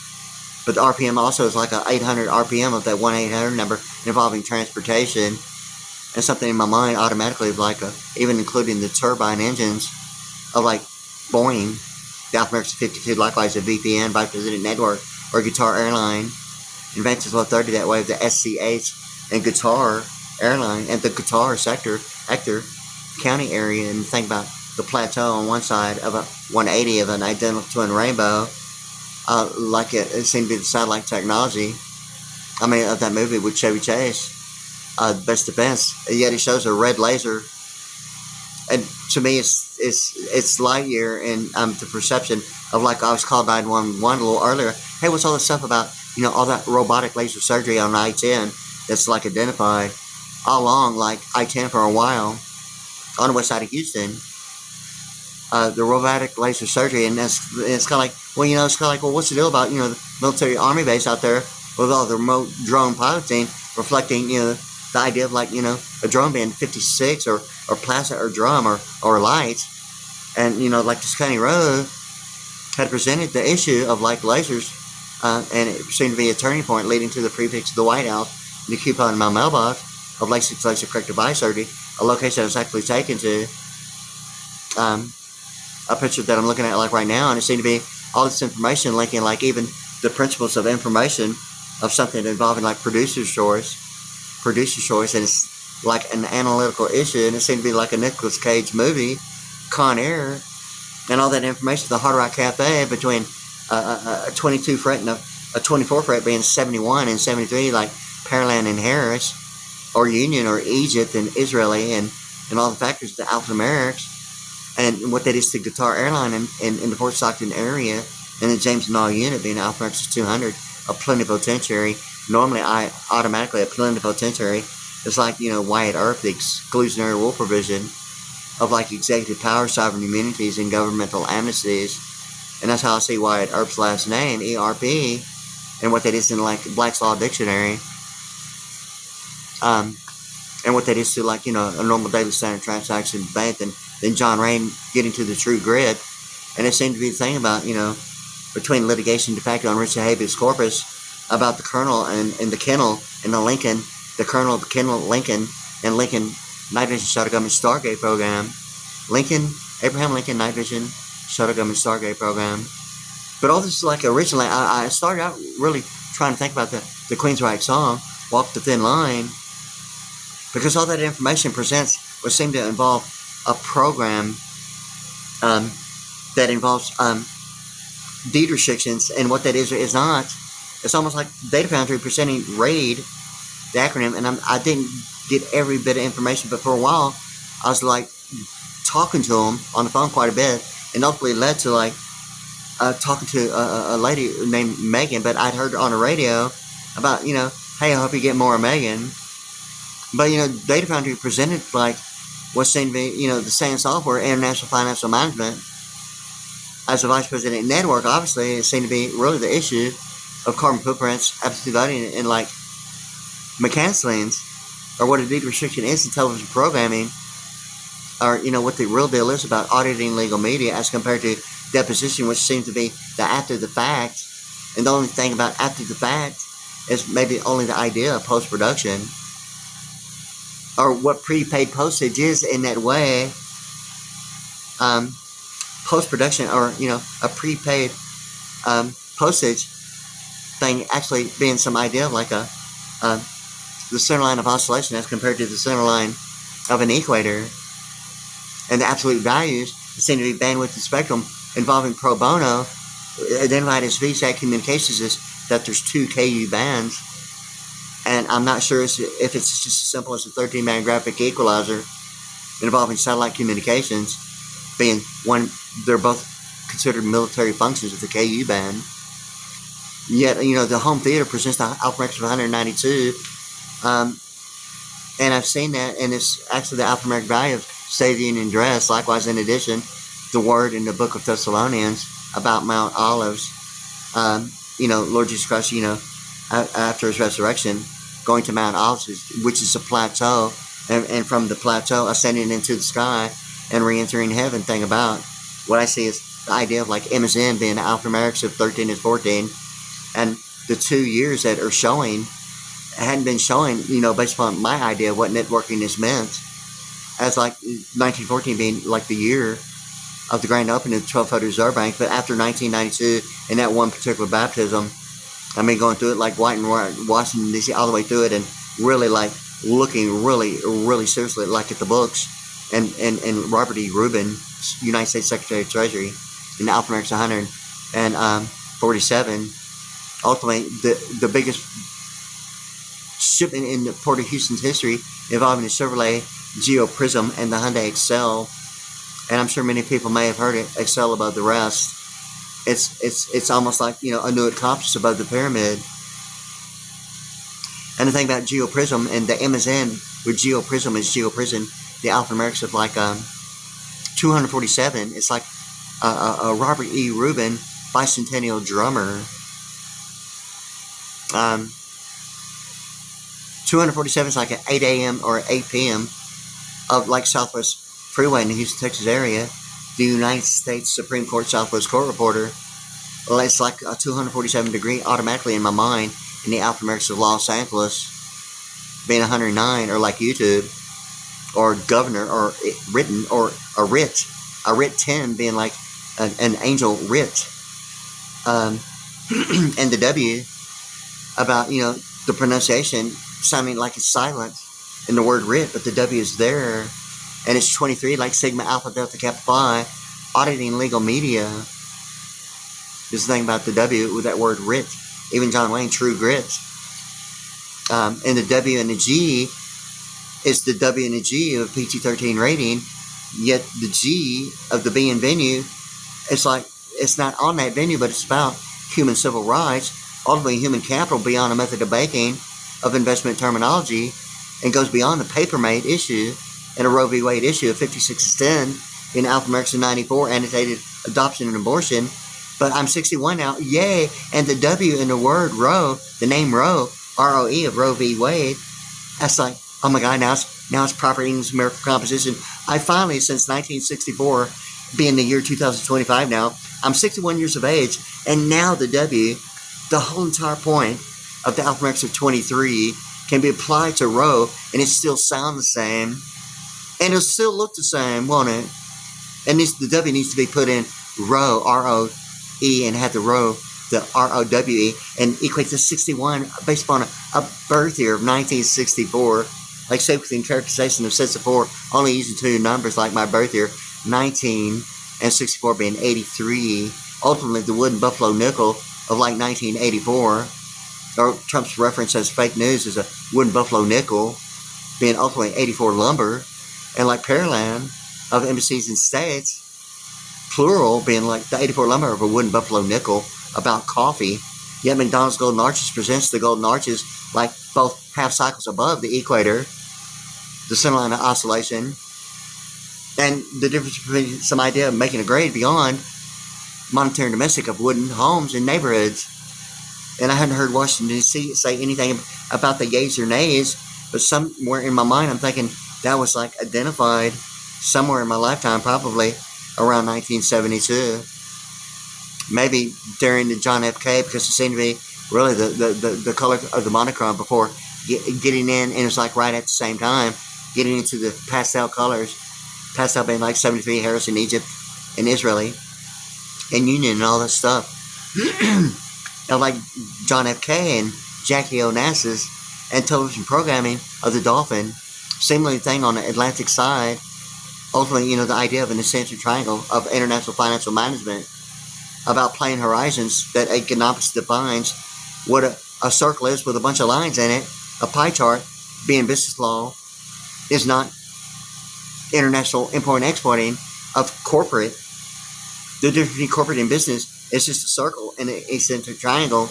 Speaker 1: But the RPM also is like a 800 RPM of that 1-800 number involving transportation. And something in my mind automatically of like even including the turbine engines of like Boeing, the alphanumerics 52, likewise a VPN, Bipresident Network, or Guitar Airline, Inventions 130 that way of the SCH and Guitar Airline, and the Guitar sector, Hector County area, and think about the plateau on one side of a 180 of an identical twin rainbow, like it seemed to be the satellite technology, of that movie with Chevy Chase, Best Defense, yet it shows a red laser. And to me, it's light year in the perception of like I was called 911 a little earlier. Hey, what's all this stuff about? All that robotic laser surgery on I-10 that's like identified all along, like I-10 for a while on the west side of Houston. The robotic laser surgery, and it's kind of like, well, it's kind of like, well, what's the deal about the military army base out there with all the remote drone piloting, reflecting the idea of like a drone being 56 or plasma or drum or lights, and like this county road had presented the issue of like lasers, and it seemed to be a turning point leading to the prefix of the White House, the coupon in my mailbox of LASIK laser corrective eye surgery, a location I was actually taken to, a picture that I'm looking at like right now, and it seemed to be all this information linking like even the principles of information of something involving like producer's choice, and it's like an analytical issue, and it seemed to be like a Nicolas Cage movie, Con Air, and all that information, the Hard Rock Cafe between a 22 fret and a 24 fret being 71 and 73, like Pearland and Harris, or Union or Egypt and Israeli, and all the factors, the alphanumerics, and what that is to Guitar Airline in the Port Stockton area, and the James Null unit being alphanumerics 200, a plenipotentiary. Normally, automatically a plenipotentiary is like, Wyatt Earp, the exclusionary rule provision of like executive power, sovereign immunities, and governmental amnesties. And that's how I see Wyatt Earp's last name, ERP, and what that is in like Black's Law Dictionary. And what that is to like, a normal daily standard transaction bank, and then John Rain getting to the true grid. And it seemed to be the thing about, between litigation DeFacto and Richard habeas corpus, about the Colonel and the Kennel and the Lincoln, the Colonel, the Kennel, Lincoln, and Lincoln Night Vision Shuttle Government Stargate Program. Abraham Lincoln Night Vision Shuttle Government Stargate Program. But all this is like originally, I started out really trying to think about the Queensryche song, Walk the Thin Line, because all that information presents what seemed to involve a program that involves deed restrictions, and what that is or is not. It's almost like Data Foundry presenting RAID, the acronym, and I didn't get every bit of information, but for a while, I was like talking to them on the phone quite a bit, and ultimately led to like talking to a lady named Megan, but I'd heard on the radio about, hey, I hope you get more of Megan. But, Data Foundry presented like what seemed to be, the same software, International Financial Management, as the vice president network. Obviously, it seemed to be really the issue of carbon footprints, absentee voting, and like mechanics liens, or what a deed restriction is in television programming, or what the real deal is about auditing legal media as compared to deposition, which seems to be the after the fact. And the only thing about after the fact is maybe only the idea of post-production, or what prepaid postage is in that way. Post-production, or a prepaid postage thing actually being some idea of like the center line of oscillation as compared to the center line of an equator, and the absolute values seem to be bandwidth and spectrum involving pro bono. Identified as VSAT communications is that there's 2 KU bands, and I'm not sure if it's just as simple as a 13-band graphic equalizer involving satellite communications, being one, they're both considered military functions of the KU band. Yet, the home theater presents the alpha metric of 192, and I've seen that, and it's actually the alphanumeric value of State of the Union address. Likewise, in addition, the word in the book of Thessalonians about Mount Olives, Lord Jesus Christ, after his resurrection, going to Mount Olives, which is a plateau, and from the plateau ascending into the sky and re-entering heaven. Thing about what I see is the idea of like MSN being alphanumerics of 13 and 14, and the 2 years that are showing hadn't been showing, based upon my idea of what networking is meant, as like 1914 being like the year of the grand opening of the 1200 Reserve Bank. But after 1992, in that one particular baptism, I mean, going through it like White and Washington, D.C., all the way through it, and really like looking really, really seriously like at the books, and Robert E. Rubin, United States Secretary of Treasury, in the alphanumerics 147, ultimately the biggest shipment in the Port of Houston's history involving the Chevrolet Geoprism and the Hyundai Excel. And I'm sure many people may have heard it, Excel above the rest. It's almost like, a new Comptos above the pyramid. And the thing about Geoprism and the MSN with Geoprism is Geoprism, the alphanumerics of like 247. It's like a Robert E. Rubin bicentennial drummer. 247 is like at 8 a.m. or 8 p.m. of like Southwest Freeway in the Houston, Texas area. The United States Supreme Court Southwest Court Reporter. Well, it's like a 247 degree automatically in my mind in the alphanumerics of Los Angeles being 109, or like YouTube, or governor, or written, or a writ 10 being like an angel writ. And the W about, the pronunciation sounding like it's silent in the word writ, but the W is there. And it's 23, like Sigma Alpha Delta Kappa Phi, auditing legal media. This thing about the W with that word writ. Even John Wayne, true grit. And the W and the G is the W and the G of PG-13 rating, yet the G of the B in venue, it's like, it's not on that venue, but it's about human civil rights, ultimately human capital beyond a method of banking, of investment terminology, and goes beyond the paper-made issue and a Roe v. Wade issue of 5610 in alphanumerics of 94, annotated adoption and abortion. But I'm 61 now, yay! And the W in the word Roe, the name Roe, R-O-E of Roe v. Wade, that's like, oh my God, now it's proper English American composition. I finally, since 1964, being the year 2025 now, I'm 61 years of age, and now the W, the whole entire point of the alphanumerics of 23, can be applied to Roe, and it still sound the same, and it'll still look the same, won't it? And the W needs to be put in Roe, R-O-E, and have the Roe, the R-O-W-E, and equate to 61 based upon a birth year of 1964. Like say within characterization of sets of 4, only using 2 numbers like my birth year, 19, and 64 being 83. Ultimately, the wooden buffalo nickel of like 1984, or Trump's reference as fake news is a wooden buffalo nickel, being ultimately 84 lumber, and like Pearland of embassies and states, plural, being like the 84 lumber of a wooden buffalo nickel about coffee. Yet McDonald's Golden Arches presents the Golden Arches like both half cycles above the equator, the center line of oscillation, And the difference between some idea of making a grade beyond monetary and domestic of wooden homes in neighborhoods. And I hadn't heard Washington, D.C. say anything about the yays or nays, but somewhere in my mind I'm thinking that was like identified somewhere in my lifetime, probably around 1972. Maybe during the John F. K, because it seemed to be really the color of the monochrome before getting in, and it was like right at the same time, getting into the pastel colors, pastel being like 73 Harrison, Egypt, and Israeli, and Union, and all that stuff. Like John F. K and Jackie Onassis and television programming of the Dolphin, similar thing on the Atlantic side. Ultimately, the idea of an eccentric triangle of international financial management, about playing horizons, that economics defines what a circle is with a bunch of lines in it. A pie chart, being business law, is not international import and exporting of corporate. The difference between corporate and business is just a circle and an eccentric triangle.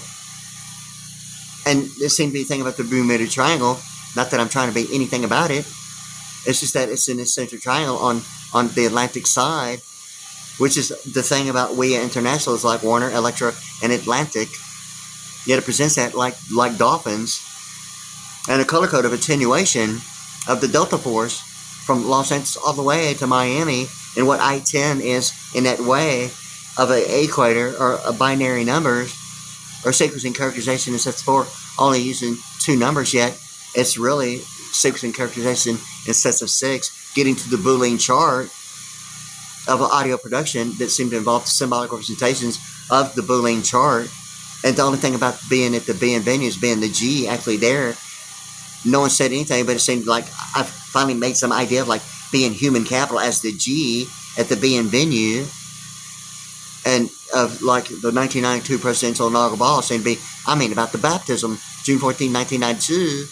Speaker 1: And there seems to be a thing about the Bermuda Triangle. Not that I'm trying to be anything about it. It's just that it's an eccentric triangle on the Atlantic side, which is the thing about WIA International is like Warner, Electra, and Atlantic. Yet it presents that like dolphins. And a color code of attenuation of the Delta Force from Los Angeles all the way to Miami, and what I-10 is in that way of an equator or a binary numbers or sequencing characterization in sets 4, only using 2 numbers, yet it's really sequencing characterization in sets of 6, getting to the Boolean chart of audio production that seem to involve symbolic representations of the Boolean chart. And the only thing about being at the BN venues, being the G actually there, no one said anything, but it seemed like I finally made some idea of like being human capital as the G at the BN venue, and of like the 1992 presidential inaugural ball seemed to be, about the baptism, June 14, 1992,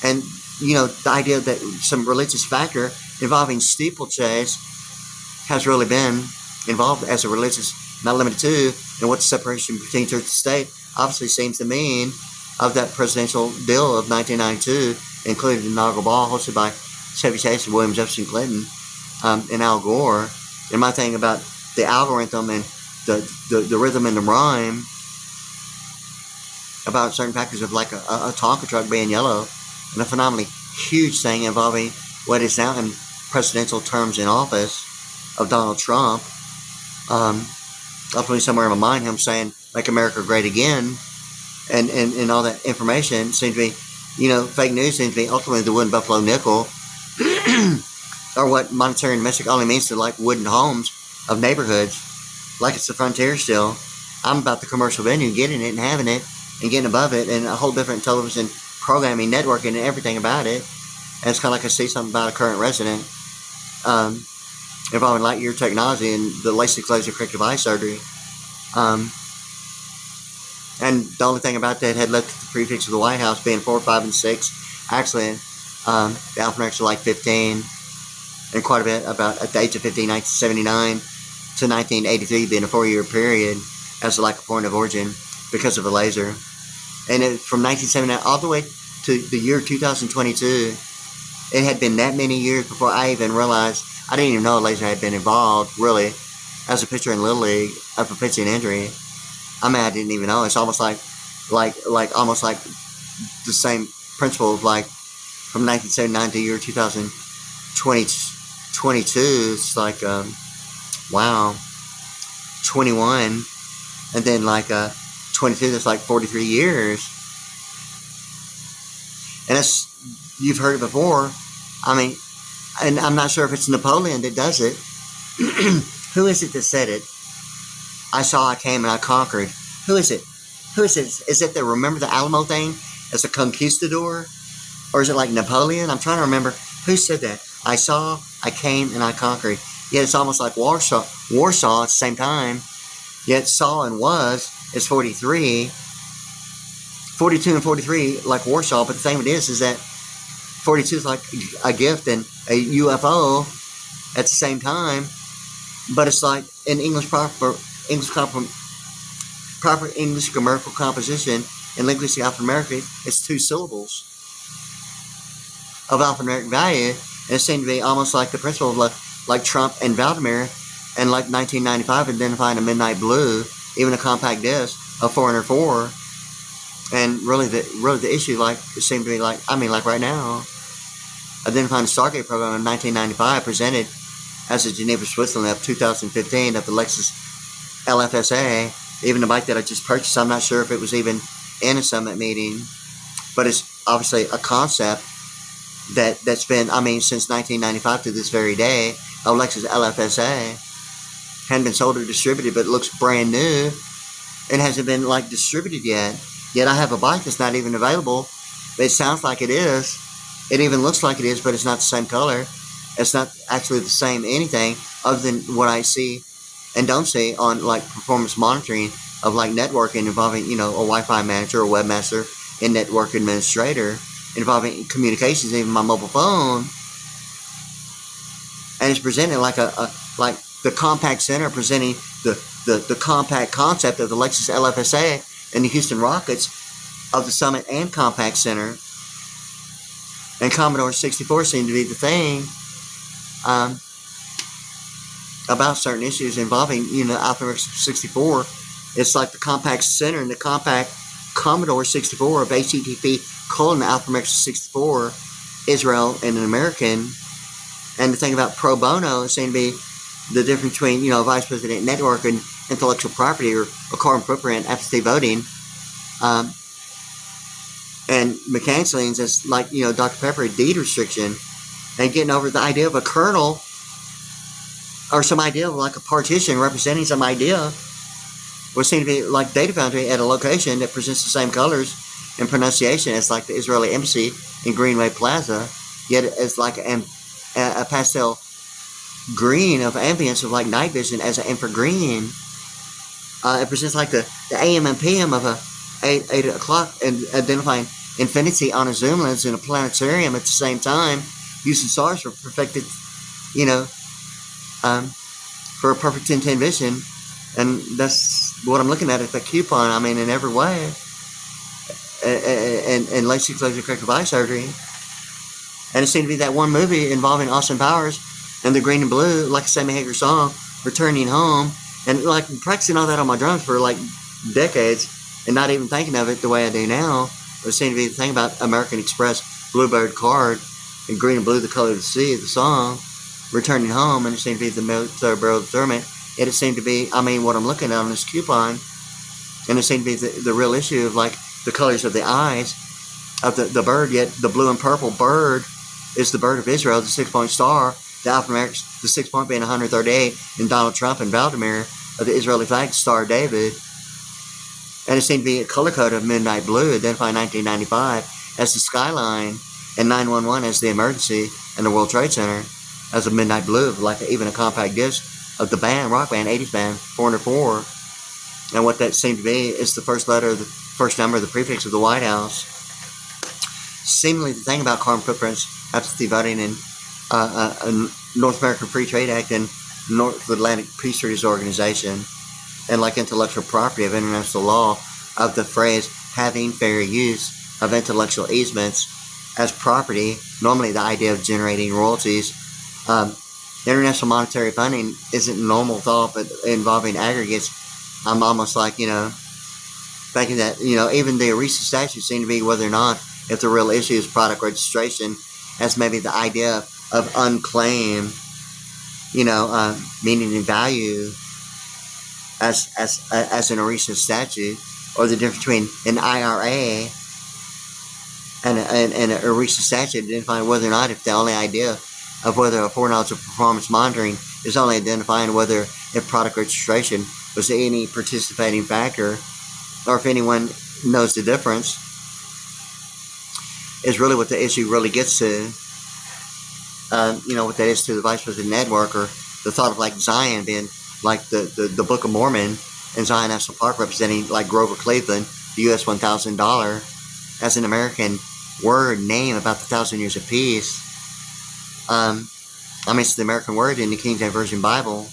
Speaker 1: and the idea that some religious factor involving steeplechase has really been involved as a religious, not limited to, and what the separation between church and state obviously seems to mean of that presidential deal of 1992, including the inaugural ball hosted by Chevy Chase and William Jefferson Clinton and Al Gore. And my thing about the algorithm and the rhythm and the rhyme about certain factors of like a Tonka truck being yellow, and a phenomenally huge thing involving what is now in presidential terms in office of Donald Trump. Ultimately, somewhere in my mind, him saying, "Make America Great Again," and all that information seems to be, fake news seems to be ultimately the wooden buffalo nickel, or what monetary and domestic only means to like wooden homes of neighborhoods, like it's the frontier still. I'm about the commercial venue, getting it and having it and getting above it, and a whole different television programming, networking, and everything about it. And it's kind of like I see something about a current resident involving light year technology and the LASIK laser corrective eye surgery. And the only thing about that had led to the prefix of the White House being 4, 5, and 6. Actually, the alphanumerics are like 15, and quite a bit about at the age of 15, 1979 to 1983 being a 4-year period as like a point of origin because of the laser. And from 1979 all the way to the year 2022, it had been that many years before I even realized, I didn't even know a laser had been involved, really, as a pitcher in Little League of a pitching injury. I didn't even know. It's almost like almost like the same principle of like from 1979 to the year 2022. It's like, wow, 21, and then like 22, that's like 43 years. And it's, you've heard it before. And I'm not sure if it's Napoleon that does it. Who is it that said it? I saw, I came, and I conquered. Who is it? Is it the Remember the Alamo thing as a conquistador? Or is it like Napoleon? I'm trying to remember who said that. I saw, I came, and I conquered. Yet it's almost like Warsaw at the same time. Yet saw and was is 43. 42 and 43 like Warsaw, but the thing it is that 42 is like a gift and a UFO at the same time. But it's like in proper English grammatical composition in linguistic alphanumeric, it's 2 syllables of alphanumeric value, and it seemed to be almost like the principle of like Trump and Vladimir, and like 1995 identifying a midnight blue, even a compact disc of 404. And really the issue, like, it seemed to be like, I mean, like right now, identifying the Stargate program in 1995 presented as the Geneva, Switzerland of 2015 of the Lexus LFSA. Even the bike that I just purchased, I'm not sure if it was even in a summit meeting, but it's obviously a concept that's been, I mean, since 1995 to this very day. A Lexus LFSA hadn't been sold or distributed, but it looks brand new and hasn't been like distributed yet. Yet I have a bike that's not even available. It sounds like it is. It even looks like it is, but it's not the same color. It's not actually the same anything other than what I see and don't see on like performance monitoring of like networking involving, you know, a Wi-Fi manager or webmaster and network administrator, involving communications, even my mobile phone. And it's presented like like the compact center presenting the compact concept of the Lexus LFSA and the Houston Rockets of the Summit and Compact Center. And Commodore 64 seemed to be the thing about certain issues involving, you know, Alpha 64. It's like the compact center and the compact Commodore 64 of HTTP Alpha 64, Israel and an American. And the thing about pro bono seemed to be the difference between, you know, vice president network and intellectual property, or carbon footprint, absentee voting, and McCancelings as like, you know, Dr. Pepper, deed restriction, and getting over the idea of a kernel or some idea of like a partition representing some idea would seem to be like Data Foundry at a location that presents the same colors and pronunciation as like the Israeli embassy in Greenway Plaza, yet it's like a pastel green of ambience of like night vision as an infrared green. It presents like the AM and PM of a 8 o'clock, and identifying infinity on a zoom lens in a planetarium at the same time, using stars for perfected, you know, for a perfect 10/10 vision. And that's what I'm looking at the coupon, I mean, in every way. And LASIK laser corrective eye surgery. And it seemed to be that one movie involving Austin Powers and the green and blue, like a Sammy Hagar song, Returning Home. And like practicing all that on my drums for like decades and not even thinking of it the way I do now. But it seemed to be the thing about American Express, Bluebird card, and green and blue, the color of the sea, the song, Returning Home. And it seemed to be the third determinant. And it seemed to be, I mean, what I'm looking at on this coupon. And it seemed to be the real issue of like the colors of the eyes of the bird, yet the blue and purple bird is the bird of Israel, the 6-point star, the alphanumeric, the 6 point being 138, and Donald Trump and Vladimir of the Israeli flag, Star David. And it seemed to be a color code of midnight blue, identifying 1995 as the skyline, and 911 as the emergency, and the World Trade Center as a midnight blue, like even a compact disc of the band, rock band, 80s band, 404. And what that seemed to be is the first letter, the first number, the prefix of the White House. Seemingly the thing about carbon footprints, absentee voting, and North American Free Trade Act and North Atlantic Peace Treaties Organization, and like intellectual property of international law, of the phrase having fair use of intellectual easements as property, normally the idea of generating royalties. International monetary funding isn't normal thought, but involving aggregates, I'm almost like, you know, thinking that, you know, even the recent statutes seem to be whether or not, if the real issue is product registration, as maybe the idea of unclaimed, you know, meaning and value as in a recent statute, or the difference between an IRA and a recent statute, identifying whether or not, if the only idea of whether a foreknowledge of performance monitoring is only identifying whether if product registration was any participating factor, or if anyone knows the difference, is really what the issue really gets to. You know, what that is to the Vice President network, or the thought of like Zion being like the Book of Mormon, and Zion National Park representing like Grover Cleveland, the US $1,000, as an American word name about the 1,000 years of peace. I mean, it's the American word in the King James Version Bible.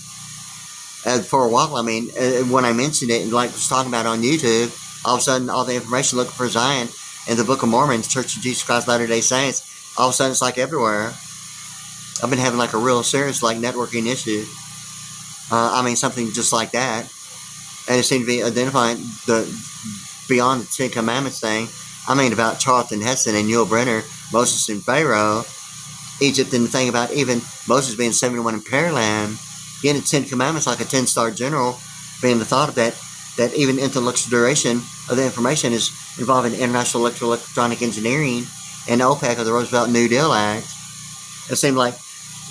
Speaker 1: For a while, I mean, when I mentioned it and like was talking about it on YouTube, all of a sudden all the information looking for Zion in the Book of Mormon, Church of Jesus Christ Latter-day Saints, all of a sudden it's like everywhere. I've been having like a real serious like networking issue. I mean, something just like that. And it seemed to be identifying the beyond the Ten Commandments thing. I mean, about Charlton Heston and Yul Brynner, Moses and Pharaoh, Egypt, and the thing about even Moses being 71 in Pearland, getting the Ten Commandments like a 10-star general, being the thought of that even intellectualization of the information is involving international electronic engineering and OPEC of the Roosevelt New Deal Act. It seemed like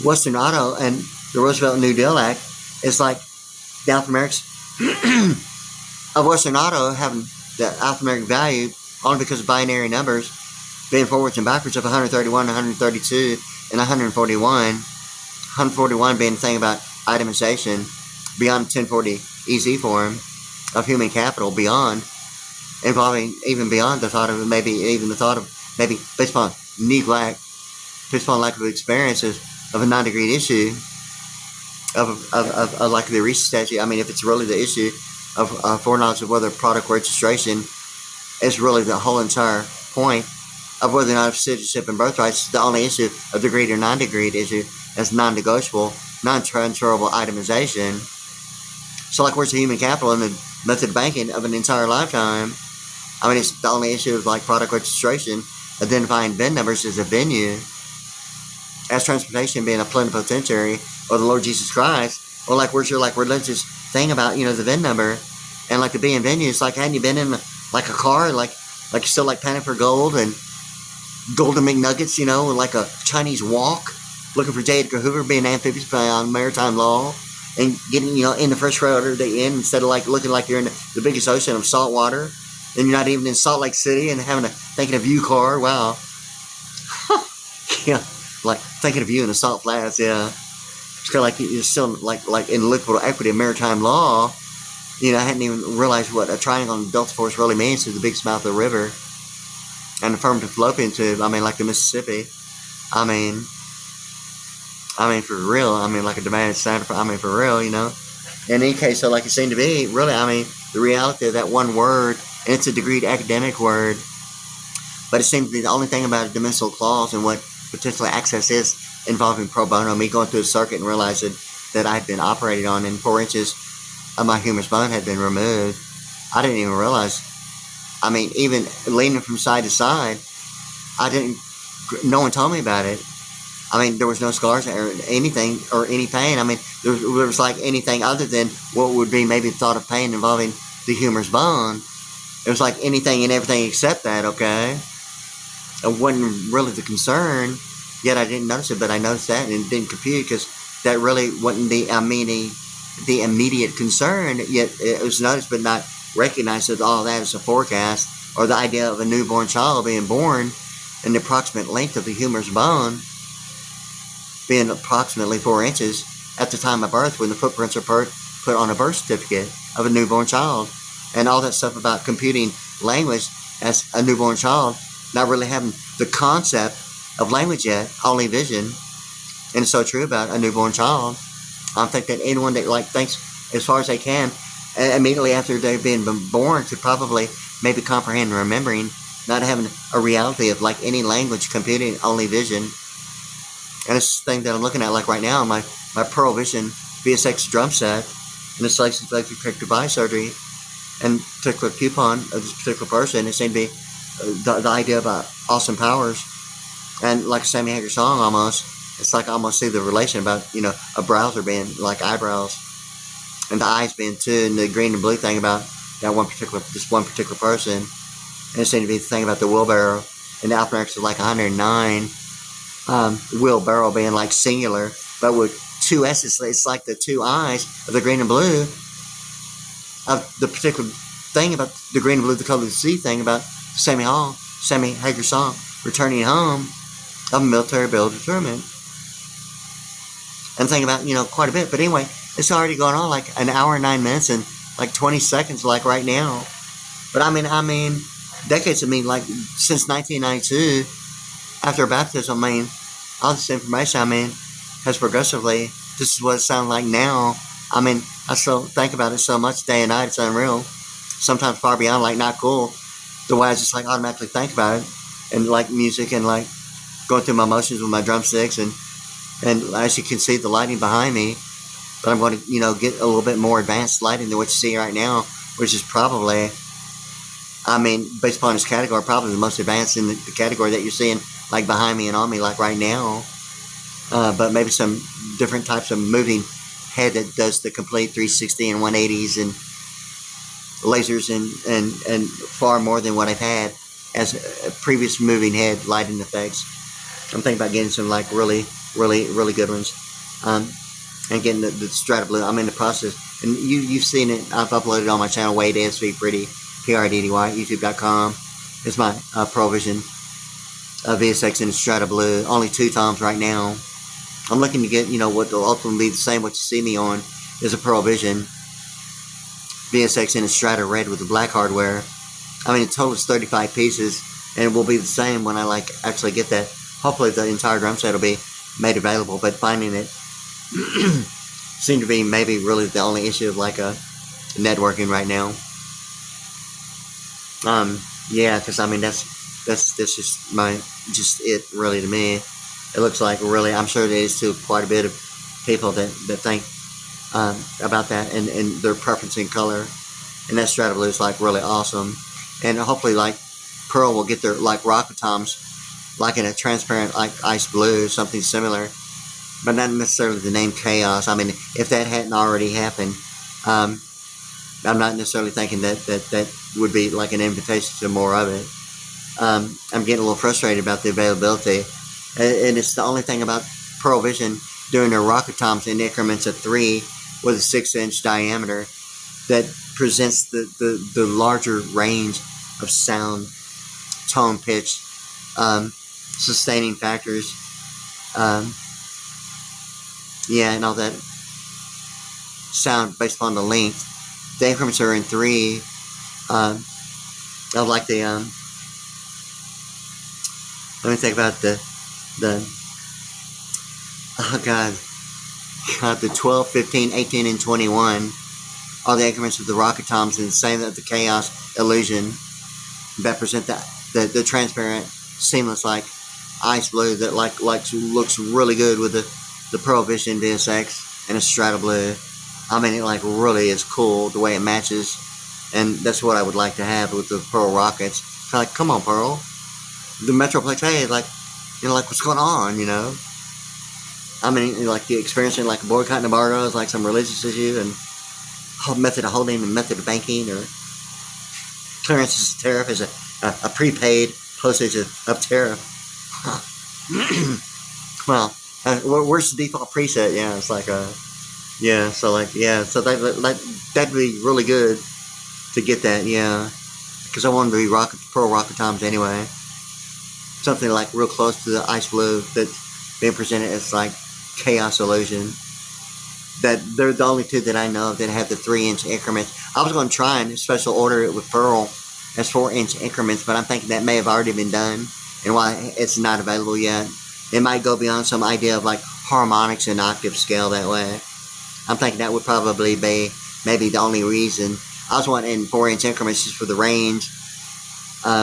Speaker 1: Western Auto and the Roosevelt New Deal Act is like the alphanumerics of Western Auto having the alphanumeric value only because of binary numbers being forwards and backwards of 131, 132, and 141. 141 being the thing about itemization beyond 1040 EZ form of human capital, beyond involving even beyond the thought of maybe even the thought of maybe based upon neglect, based upon lack of experiences of a non-degree issue of like the Reese statute. I mean, if it's really the issue of foreknowledge of whether product registration is really the whole entire point of whether or not citizenship and birthrights is the only issue of degreed or non-degreed issue as non-negotiable, non-transferable itemization. So like where's the human capital and the method of banking of an entire lifetime? I mean, it's the only issue of like product registration, identifying VIN numbers as a venue, as transportation being a plenipotentiary or the Lord Jesus Christ, or like where's your like religious thing about, you know, the VIN number and like the being venues, like hadn't you been in like a car, like you're still like panning for gold and golden McNuggets, you know, like a Chinese walk, looking for J. Edgar Hoover, being amphibious on maritime law, and getting, you know, in the fresh water they in instead of like looking like you're in the biggest ocean of salt water, and you're not even in Salt Lake City and having a thinking of you car. Wow. Yeah, like thinking of you in the salt flats. Yeah, it's kind of like you're still like in liquid equity of maritime law. You know, I hadn't even realized what a triangle and delta force really means to the biggest mouth of the river. An affirmative fallopian tube, I mean, like the Mississippi. I mean, for real. I mean, like a demanded standard. I mean, for real, you know. In any case, so like it seemed to be, really, I mean, the reality of that one word, and it's a degreed academic word, but it seems to be the only thing about a dimensional clause and what potentially access is involving pro bono. Me going through a circuit and realizing that I had been operated on and 4 inches of my humerus bone had been removed. I didn't even realize. I mean, even leaning from side to side, no one told me about it. I mean, there was no scars or anything or any pain. I mean, there was like anything other than what would be maybe the thought of pain involving the humerus bone. It was like anything and everything except that, okay? It wasn't really the concern, yet I didn't notice it, but I noticed that and it didn't compute because that really wasn't the immediate concern, yet it was noticed but not recognized as all that as a forecast, or the idea of a newborn child being born and the approximate length of the humerus bone being approximately 4 inches at the time of birth when the footprints are put on a birth certificate of a newborn child, and all that stuff about computing language as a newborn child, not really having the concept of language yet, only vision. And it's so true about a newborn child. I think that anyone that like thinks as far as they can immediately after they've been born to probably maybe comprehend and remembering, not having a reality of like any language, computing only vision. And it's the thing that I'm looking at like right now, my Pearl Vision VSX drum set, and it's like electric device surgery, and particular coupon of this particular person. It seemed to be the idea about awesome powers, and like a Sammy Hagar song almost. It's like I almost see the relation about, you know, a browser being like eyebrows, and the eyes being two, and the green and blue thing about that this one particular person. And it seemed to be the thing about the wheelbarrow, and the alphanumerics is like 109. Wheelbarrow being like singular, but with two S's. It's like the two eyes of the green and blue of the particular thing about the green and blue, the color of the sea thing about Sammy Hagar song, returning home of a military bill of determinant. And thinking about, you know, quite a bit. But anyway, it's already going on like an hour and 9 minutes and like 20 seconds, like right now. But I mean, decades of me, like since 1992, after baptism, I mean, all this information, I mean, has progressively, this is what it sounds like now. I mean, I still think about it so much day and night, it's unreal. Sometimes far beyond, like, not cool. The way I just, like, automatically think about it. And, like, music and, like, going through my motions with my drumsticks and And as you can see, the lighting behind me, but I'm going to, you know, get a little bit more advanced lighting than what you see right now, which is probably, I mean, based upon this category, probably the most advanced in the category that you're seeing, like behind me and on me, like right now. But maybe some different types of moving head that does the complete 360 and 180s and lasers and far more than what I've had as a previous moving head lighting effects. I'm thinking about getting some like really good ones. And getting the Strata Blue. I'm in the process, and you've seen it. I've uploaded it on my channel, WadeASVPriddy, P-R-I-D-D-Y, YouTube.com. It's my Pearl Vision VSX in the Strata Blue. Only 2 toms right now. I'm looking to get, you know, what will ultimately be the same what you see me on is a Pearl Vision VSX in a Strata Red with the black hardware. I mean, the total is 35 pieces, and it will be the same when I like actually get that. Hopefully the entire drum set will be made available, but finding it seemed to be maybe really the only issue of like a networking right now. Yeah, because I mean that's just it really to me. It looks like really, I'm sure there is to quite a bit of people that think about that and their preference in color, and that Strata Blue is like really awesome, and hopefully like Pearl will get their like rocket toms like in a transparent like ice blue, something similar, but not necessarily the name Chaos. I mean, if that hadn't already happened, I'm not necessarily thinking that would be like an invitation to more of it. I'm getting a little frustrated about the availability, and it's the only thing about Pearl Vision doing their rocket toms in increments of 3 with a 6-inch diameter that presents the larger range of sound, tone, pitch, sustaining factors, yeah, and all that sound based upon the length. The increments are in 3 of like the let me think about the oh god, the 12, 15, 18, and 21 are the increments of the rocket toms, and the same of the Chaos Illusion that present the transparent, seamless like ice blue that like looks really good with the Pearl Vision VSX and a Strata Blue. I mean, it like really is cool the way it matches, and that's what I would like to have with the Pearl rockets. So like, come on, Pearl, the Metroplex, hey, like, you know, like what's going on, you know? I mean, like the experiencing like boycott embargoes, like some religious issue, and method of holding and method of banking, or clearance tariff is a prepaid postage of tariff. Huh. Well, where's the default preset? Yeah, it's like yeah, so like, yeah, so that'd be really good to get that, yeah, because I want them to be Pearl rocket toms anyway. Something like real close to the ice blue that's being presented as like Chaos Illusion. That they're the only 2 that I know of that have the 3-inch increments. I was going to try and special order it with Pearl as 4-inch increments, but I'm thinking that may have already been done, and why it's not available yet. It might go beyond some idea of like harmonics and octave scale that way. I'm thinking that would probably be maybe the only reason. I was wanting 4-inch increments just for the range,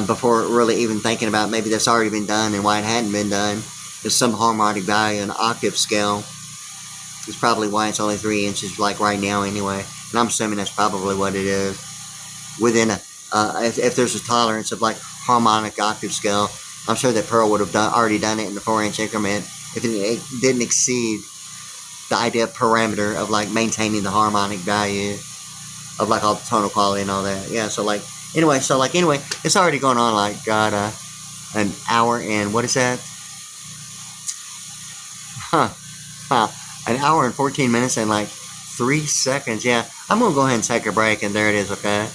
Speaker 1: before really even thinking about maybe that's already been done and why it hadn't been done. There's some harmonic value and octave scale. It's probably why it's only 3 inches like right now anyway. And I'm assuming that's probably what it is. Within if there's a tolerance of like harmonic octave scale, I'm sure that Pearl would have already done it in the 4-inch increment if it didn't exceed the idea of parameter of like maintaining the harmonic value of like all the tonal quality and all that. Yeah, so like, anyway, it's already going on like, God, an hour and, what is that? An hour and 14 minutes and like 3 seconds. Yeah, I'm going to go ahead and take a break, and there it is, okay?